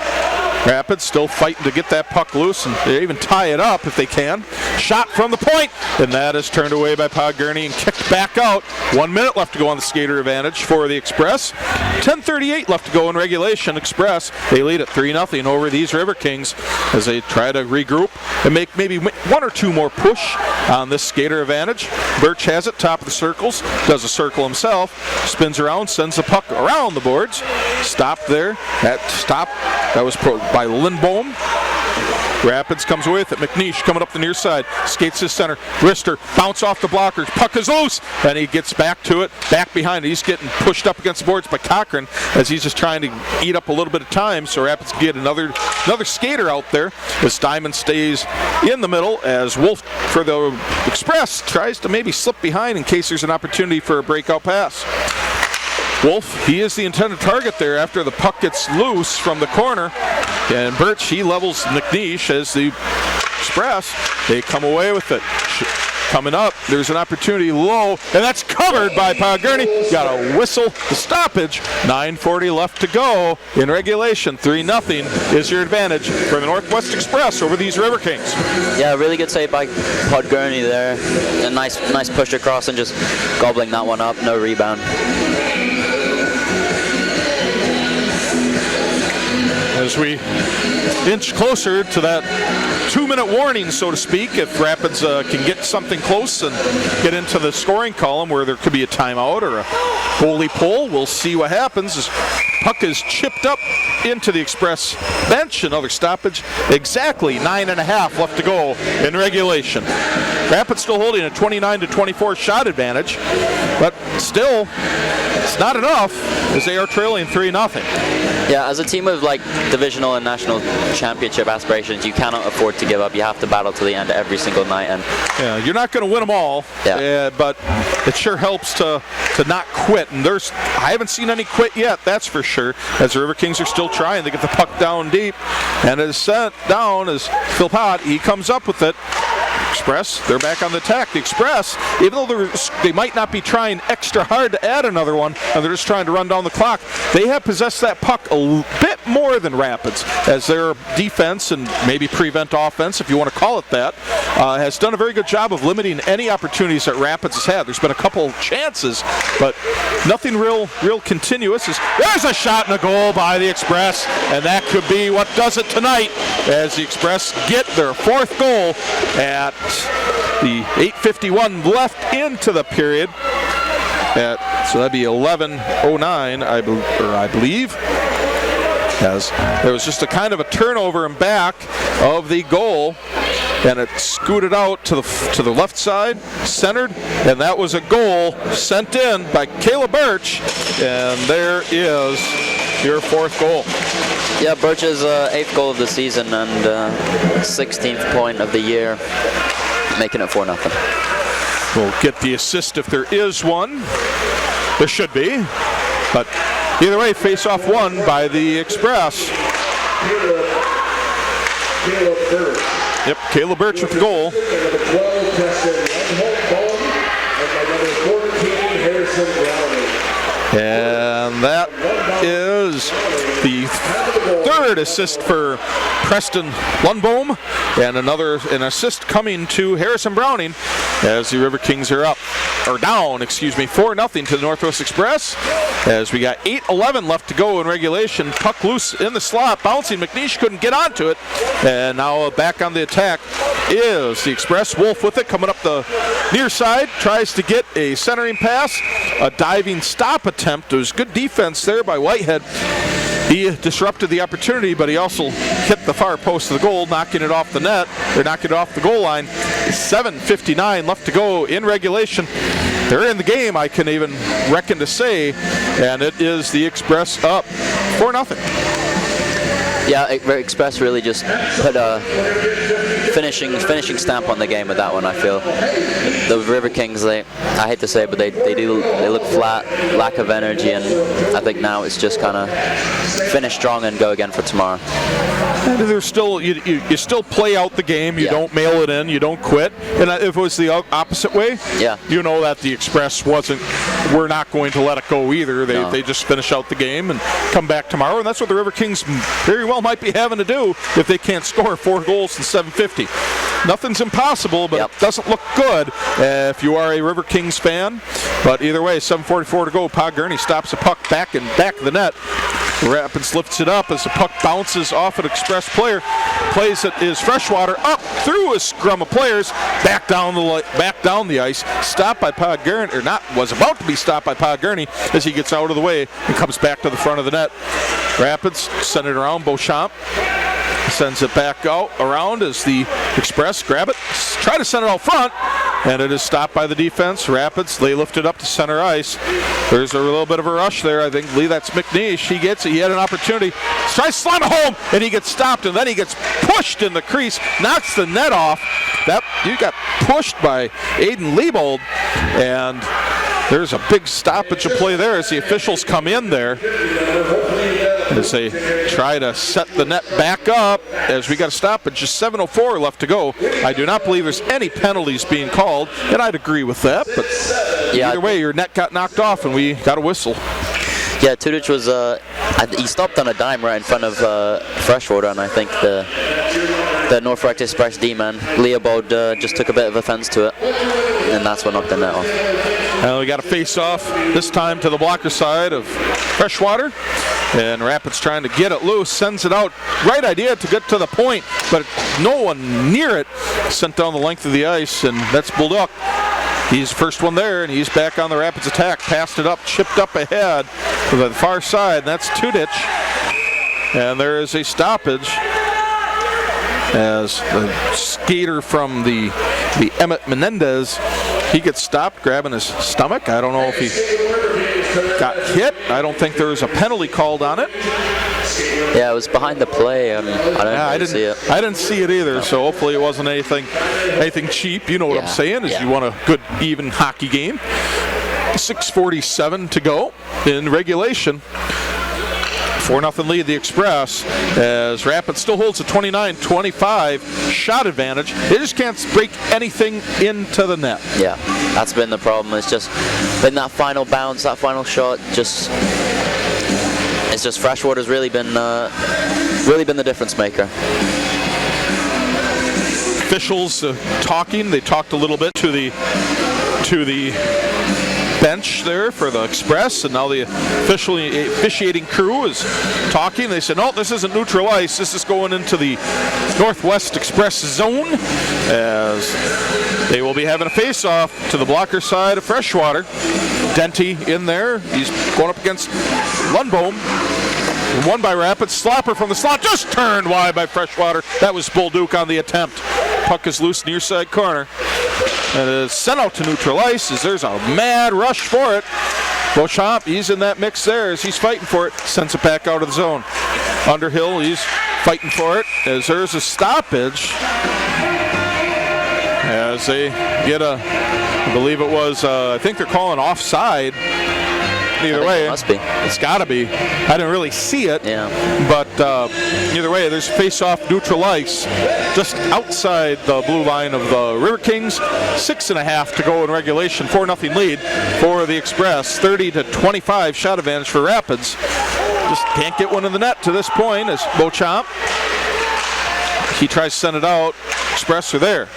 Rapids still fighting to get that puck loose, and they even tie it up if they can. Shot from the point, and that is turned away by Podgurney and kicked back out. 1 minute left to go on the skater advantage for the Express. 10:38 left to go in regulation. Express, they lead at 3-0 over these Riverkings as they try to regroup and make maybe one or two more push on this skater advantage. Birch has it, top of the circles, does a circle himself, spins around, sends the puck around the boards. Stop there. That was by Lindbohm. Rapids comes away with it. McNeish coming up the near side. Skates his center. Rister bounce off the blockers. Puck is loose. And he gets back to it. Back behind it. He's getting pushed up against the boards by Cochran as he's just trying to eat up a little bit of time. So Rapids get another skater out there as Diamond stays in the middle as Wolf for the Express tries to maybe slip behind in case there's an opportunity for a breakout pass. Wolf, he is the intended target there after the puck gets loose from the corner. And Birch, he levels McNeish as the Express, they come away with it. Coming up, there's an opportunity low, and that's covered by Podgurney. Got a whistle, the stoppage. 9:40 left to go in regulation. 3-0 is your advantage for the Northwest Express over these Riverkings. Yeah, really good save by Podgurney there. A nice push across and just gobbling that one up, no rebound. As as we inch closer to that 2-minute warning, so to speak, if Rapids can get something close and get into the scoring column where there could be a timeout or a goalie pull. We'll see what happens as puck is chipped up into the Express bench. Another stoppage. Exactly 9.5 left to go in regulation. Rapids still holding a 29-24 shot advantage, but still, it's not enough as they are trailing 3-0. Yeah, as a team with like divisional and national championship aspirations, you cannot afford to give up. You have to battle to the end every single night. And yeah, you're not going to win them all, but it sure helps to not quit. And I haven't seen any quit yet, that's for sure, as the Riverkings are still trying to get the puck down deep. And it is sent down as Phil Pott, he comes up with it. Express, they're back on the attack. The Express, even though they might not be trying extra hard to add another one, and they're just trying to run down the clock, they have possessed that puck a bit more than Rapids, as their defense and maybe prevent offense, if you want to call it that, has done a very good job of limiting any opportunities that Rapids has had. There's been a couple chances, but nothing real continuous. There's a shot and a goal by the Express, and that could be what does it tonight, as the Express get their 4th goal at the 8:51 left into the period. So that'd be 11:09, I believe. As there was just a kind of a turnover in back of the goal, and it scooted out to the left side, centered, and that was a goal sent in by Caleb Birch, and there is your 4th goal. Yeah, Birch's 8th goal of the season and 16th point of the year, making it 4-0. We'll get the assist if there is one. There should be, but either way, face-off won by the Express. Yep, Caleb Birch with the goal. And that is the 3rd assist for Preston Lundbohm, and an assist coming to Harrison Browning as the Riverkings are down 4-0 to the Northwest Express, as we got 8:11 left to go in regulation. Puck loose in the slot, bouncing. McNeish couldn't get onto it, and now back on the attack is the Express. Wolf with it, coming up the near side, tries to get a centering pass, a diving stop attempt. It was good defense there by Whitehead. He disrupted the opportunity, but he also hit the far post of the goal, knocking it off the net. They're knocking it off the goal line. 7:59 left to go in regulation. They're in the game, I can even reckon to say, and it is the Express up 4-0. Yeah, Express really just put a finishing stamp on the game with that one, I feel. The Riverkings, I hate to say it, but they look flat, lack of energy, and I think now it's just kind of finish strong and go again for tomorrow. And there's still, you still play out the game, you don't mail it in, you don't quit. And if it was the opposite way, you know that the Express we're not going to let it go either. They just finish out the game and come back tomorrow, and that's what the Riverkings very well might be having to do if they can't score 4 goals in 7:50. Nothing's impossible, but it doesn't look good if you are a Riverkings fan. But either way, 7:44 to go. Gurney stops the puck back of the net. Rapids lifts it up as the puck bounces off an Express player. Plays it is Freshwater up through a scrum of players, back down the ice. Stopped by Gurney, or not, was about to be stopped by Gurney as he gets out of the way and comes back to the front of the net. Rapids send it around. Beauchamp sends it back out around as the Express grab it, try to send it out front, and it is stopped by the defense. Rapids, they lift it up to center ice. There's a little bit of a rush there. I think that's McNeish. He gets it. He had an opportunity. Tries to slam it home, and he gets stopped, and then he gets pushed in the crease, knocks the net off. You got pushed by Aiden Liebold, and there's a big stoppage of play there as the officials come in there as they try to set the net back up, as we got a stoppage. Just 7:04 left to go. I do not believe there's any penalties being called, and I'd agree with that, but either way, your net got knocked off and we got a whistle. Yeah, Tudich was, he stopped on a dime right in front of Freshwater, and I think the Northwest Express D-man, Leopold, just took a bit of offense to it, and that's what knocked the net off. We got a face-off, this time to the blocker side of Freshwater, And Rapids trying to get it loose, sends it out. Right idea to get to the point, but no one near it. Sent down the length of the ice, and that's Bulldog. He's the first one there, and he's back on the Rapids attack. Passed it up, chipped up ahead to the far side, and that's Tudich. And there is a stoppage as the skater from the Emmett Menendez, he gets stopped, grabbing his stomach. I don't know if he got hit. I don't think there was a penalty called on it. Yeah, it was behind the play. I didn't see it. I didn't see it either, so hopefully it wasn't anything cheap. You know what I'm saying, is you want a good, even hockey game. 6:47 to go in regulation. 4-0 lead, the Express, as Rapids still holds a 29-25 shot advantage. They just can't break anything into the net. Yeah, that's been the problem. It's just been that final bounce, that final shot. It's just Freshwater's really been the difference maker. Officials talking. They talked a little bit to the bench there for the Express, and now the officiating crew is talking. They said, no, this isn't neutral ice. This is going into the Northwest Express zone, as they will be having a face-off to the blocker side of Freshwater. Denty in there. He's going up against Lundbohm. Won by Rapids. Slapper from the slot, just turned wide by Freshwater. That was Bolduc on the attempt. Puck is loose near side corner. And is sent out to neutral ice as there's a mad rush for it. Beauchamp, he's in that mix there as he's fighting for it. Sends it back out of the zone. Underhill, he's fighting for it as there's a stoppage. As they get I believe it was, I think they're calling offside. Either way, it must be. It's got to be. I didn't really see it. Yeah. But either way, there's face-off neutral ice just outside the blue line of the Riverkings. 6.5 to go in regulation. 4-0 lead for the Express. 30-25 shot advantage for Rapids. Just can't get one in the net to this point as Beauchamp. He tries to send it out. Express are there.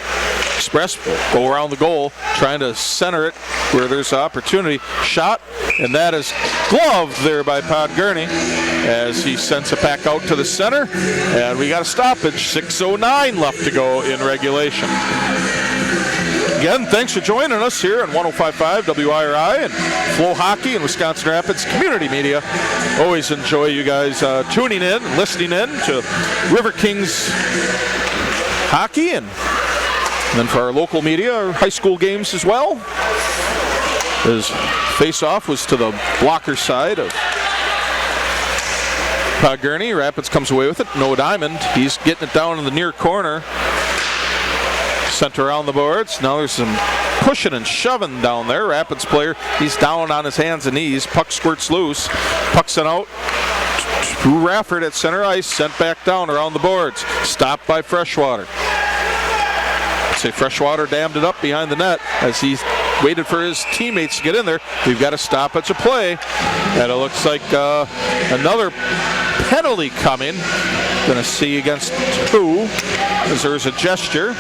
Express go around the goal, trying to center it where there's opportunity. Shot, and that is gloved there by Podgurney as he sends it back out to the center. And we got a stoppage. 6:09 left to go in regulation. Again, thanks for joining us here on 105.5 WIRI and Flow Hockey and Wisconsin Rapids Community Media. Always enjoy you guys tuning in and listening in to Riverkings hockey, and then for our local media, our high school games as well. His face-off was to the blocker side of Podgurney. Rapids comes away with it. No Diamond. He's getting it down in the near corner. Sent around the boards. Now there's some pushing and shoving down there. Rapids player, he's down on his hands and knees. Puck squirts loose. Puck sent out to Rafford at center ice. Sent back down around the boards. Stopped by Freshwater. Say Freshwater dammed it up behind the net as he waited for his teammates to get in there. We've got a stoppage of play, and it looks like another penalty coming. Going to see against who, as there's a gesture,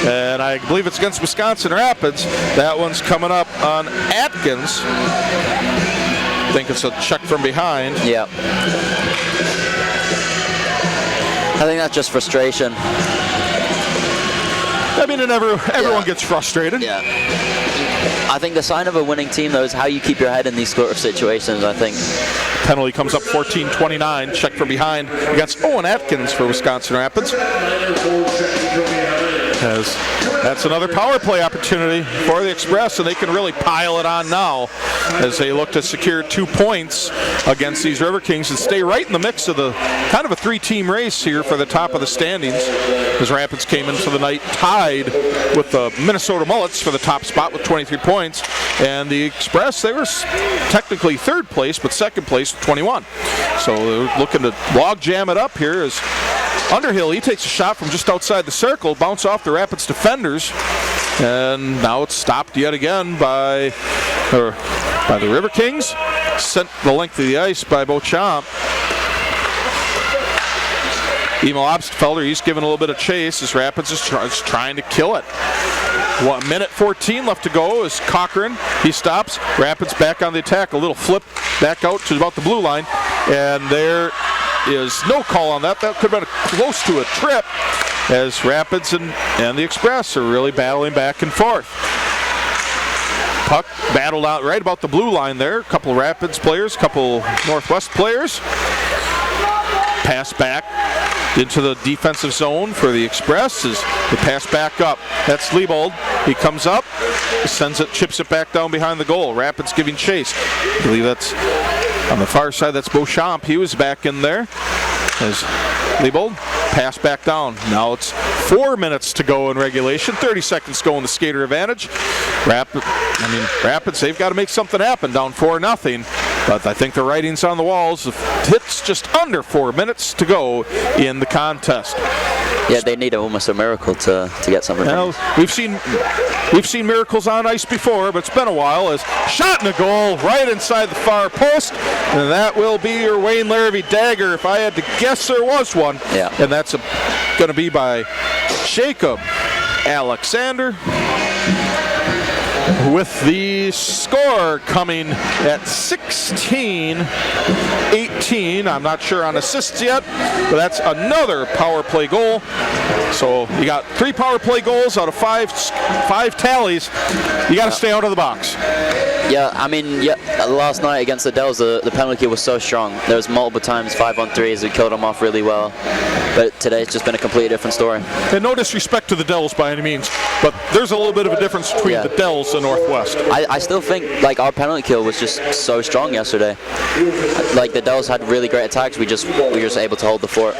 and I believe it's against Wisconsin Rapids. That one's coming up on Atkins. I think it's a check from behind. Yeah. I think that's just frustration. I mean, everyone gets frustrated. Yeah. I think the sign of a winning team, though, is how you keep your head in these sort of situations, I think. Penalty comes up 14-29. Check from behind against Owen Atkins for Wisconsin Rapids. That's another power play opportunity for the Express, and they can really pile it on now as they look to secure 2 points against these Riverkings and stay right in the mix of the kind of a 3-team race here for the top of the standings, as Rapids came into the night tied with the Minnesota Mullets for the top spot with 23 points, and the Express, they were technically third place, but second place with 21. So they're looking to log jam it up here as Underhill, he takes a shot from just outside the circle, bounce off the Rapids defenders, and now it's stopped yet again by the Riverkings. Sent the length of the ice by Beauchamp. Emil Obstfelder, he's giving a little bit of chase as Rapids is trying to kill it. 1 minute 14 left to go as Cochran, he stops. Rapids back on the attack. A little flip back out to about the blue line, and there is no call on that. That could have been close to a trip, as Rapids and the Express are really battling back and forth. Puck battled out right about the blue line there. A couple Rapids players, a couple Northwest players. Pass back into the defensive zone for the Express as they pass back up. That's Liebold. He comes up, sends it, chips it back down behind the goal. Rapids giving chase. I believe that's on the far side. That's Beauchamp. He was back in there. As Liebold pass back down. Now it's 4 minutes to go in regulation. 30 seconds to go in the skater advantage. Rapids, they've got to make something happen. Down 4-0. But I think the writing's on the walls. It's just under 4 minutes to go in the contest. Yeah, they need almost a miracle to get something. Well, we've seen miracles on ice before, but it's been a while. As shot in the goal right inside the far post, and that will be your Wayne Larrabee dagger. If I had to guess, there was one. Yeah. And that's going to be by Jacob Alexander, with the score coming at 16-18. I'm not sure on assists yet, but that's another power play goal. So you got 3 power play goals out of five tallies. You got to stay out of the box. Yeah, last night against the Dells, the penalty kill was so strong. There was multiple times 5-on-3s we killed them off really well. But today it's just been a completely different story. And no disrespect to the Dells by any means, but there's a little bit of a difference between the Dells and Northwest. I still think our penalty kill was just so strong yesterday. The Dells had really great attacks. We were just able to hold the fort.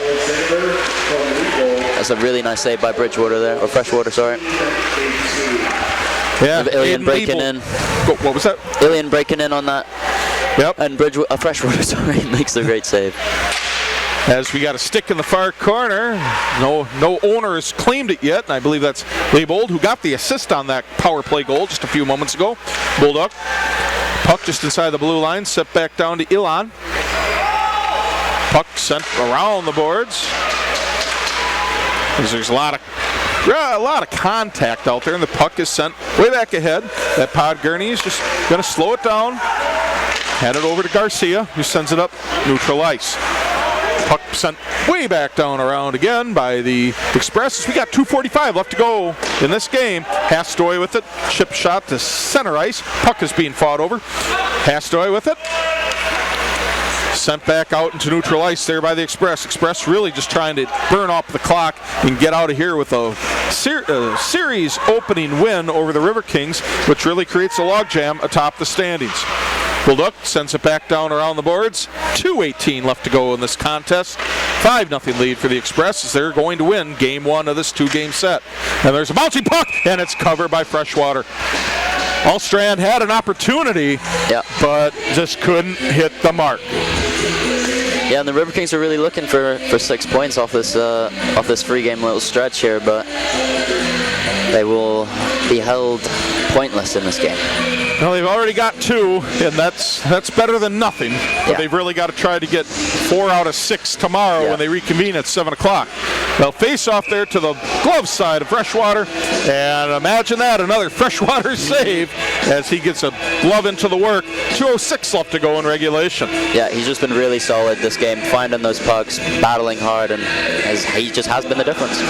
That's a really nice save by Bridgewater there, or Freshwater, sorry. Yeah, Ilian breaking in. What was that? Ilian breaking in on that. Yep. And Freshwater, sorry, makes a great save. As we got a stick in the far corner. No owner has claimed it yet, and I believe that's Liebold, who got the assist on that power play goal just a few moments ago. Bulldog. Puck just inside the blue line, set back down to Ilan. Puck sent around the boards. There's a lot of contact out there, and the puck is sent way back ahead. That Podgurney is just going to slow it down, hand it over to Garcia, who sends it up neutral ice. Puck sent way back down around again by the Express. We got 2:45 left to go in this game. Hastoy with it, chip shot to center ice. Puck is being fought over. Hastoy with it. Sent back out into neutral ice there by the Express. Express really just trying to burn off the clock and get out of here with a series opening win over the Riverkings, which really creates a logjam atop the standings. Bulldog sends it back down around the boards. 2:18 left to go in this contest. 5-0 lead for the Express as they're going to win game 1 of this 2-game set. And there's a bouncing puck, and it's covered by Freshwater. Allstrand had an opportunity, but just couldn't hit the mark. Yeah, and the Riverkings are really looking for 6 points off this 3-game little stretch here, but they will be held pointless in this game. Well, they've already got 2, and that's better than nothing. But they've really got to try to get 4 out of 6 tomorrow when they reconvene at 7 o'clock. They'll face off there to the glove side of Freshwater, and imagine that, another Freshwater save as he gets a glove into the work. 2:06 left to go in regulation. Yeah, he's just been really solid this game, finding those pucks, battling hard, and he just has been the difference.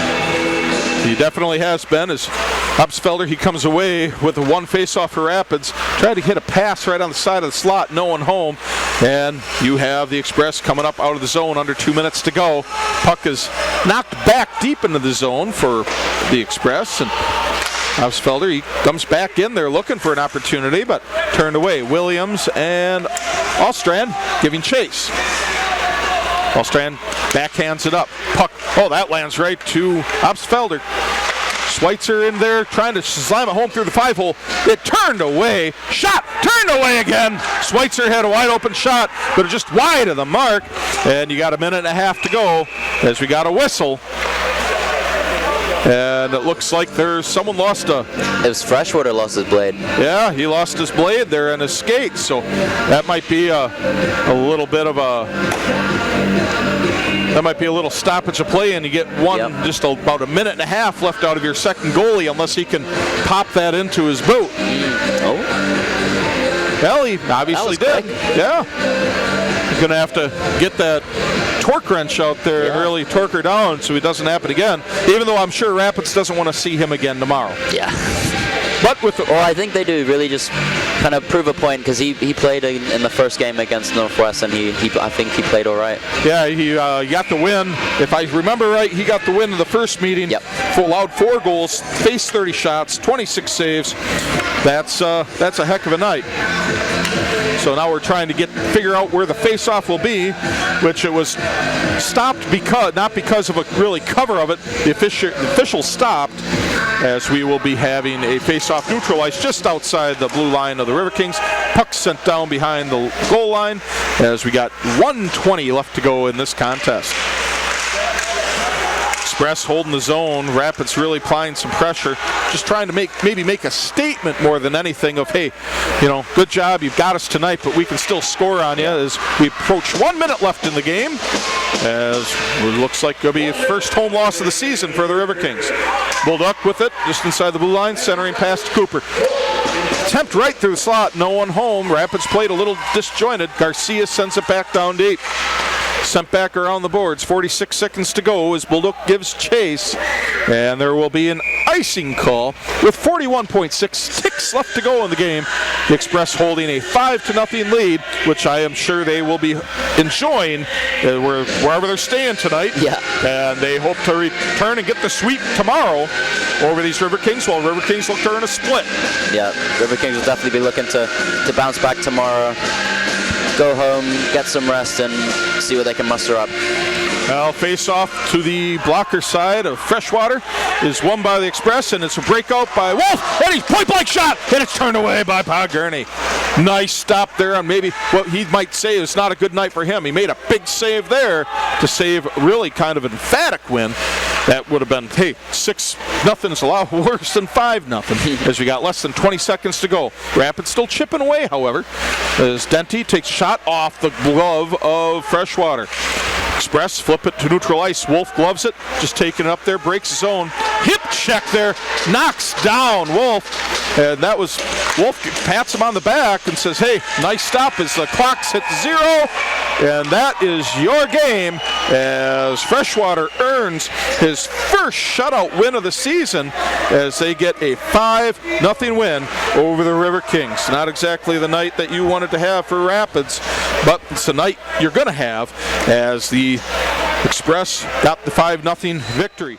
He definitely has been. As Hubsfelder, he comes away with a 1 face-off for Rapids. Tried to hit a pass right on the side of the slot, no one home. And you have the Express coming up out of the zone under 2 minutes to go. Puck is knocked back deep into the zone for the Express. And Hubsfelder, he comes back in there looking for an opportunity, but turned away. Williams and Allstrand giving chase. Allstrand backhands it up. Puck, that lands right to Hubsfelder. Schweitzer in there trying to slam it home through the 5-hole. It turned away. Shot turned away again. Schweitzer had a wide open shot, but just wide of the mark. And you got a minute and a half to go as we got a whistle. And it looks like someone lost a... It was Freshwater lost his blade. Yeah, he lost his blade there in his skate. So that might be a little bit of a... That might be a little stoppage of play, and you get just about a minute and a half left out of your second goalie unless he can pop that into his boot. Well, he obviously did. quick. Yeah. He's going to have to get that torque wrench out there and really torque her down so it doesn't happen again, even though I'm sure Rapids doesn't want to see him again tomorrow. Yeah. But with the, Well, I think they do really just kind of prove a point because he played in the first game against Northwest, and I think he played all right. yeah, he got the win. If I remember right, he got the win in the first meeting. Yep. Allowed 4 goals, faced 30 shots, 26 saves. That's a heck of a night. So now we're trying to figure out where the face-off will be, which it was stopped not because of a really cover of it. The official stopped, as we will be having a face-off neutral ice just outside the blue line of the Riverkings. Puck sent down behind the goal line as we got 1:20 left to go in this contest. Express holding the zone. Rapids really applying some pressure. Just trying to maybe make a statement more than anything of, hey, good job, you've got us tonight, but we can still score on you as we approach 1 minute left in the game. As it looks like it'll be a first home loss of the season for the Riverkings. Bulldog with it, just inside the blue line, centering past Cooper. Attempt right through the slot, no one home. Rapids played a little disjointed. Garcia sends it back down deep. Sent back around the boards. 46 seconds to go as Bulldog gives chase. And there will be an icing call with 41.6 ticks left to go in the game. The Express holding a 5-0 lead, which I am sure they will be enjoying wherever they're staying tonight. Yeah. And they hope to return and get the sweep tomorrow over these Riverkings, while Riverkings look to earn a split. Yeah, Riverkings will definitely be looking to bounce back tomorrow. Go home, get some rest, and see what they can muster up. Well, face off to the blocker side of Freshwater is won by the Express, and it's a breakout by Wolf, and he's point-blank shot, and it's turned away by Gurney. Nice stop there on maybe what he might say is not a good night for him. He made a big save there to save really kind of an emphatic win. That would have been, hey, 6-0 is a lot worse than 5-0 as we got less than 20 seconds to go. Rapids still chipping away, however, as Denty takes a shot off the glove of Freshwater. Express flip it to neutral ice. Wolf gloves it, just taking it up there, breaks his own hip check there, knocks down Wolf, and that was Wolf pats him on the back and says, hey, nice stop as the clock's hit 0, and that is your game as Freshwater earns his first shutout win of the season as they get a 5-0 win over the Riverkings. Not exactly the night that you wanted to have for Rapids, but it's the night you're going to have as the Express got the 5-0 victory.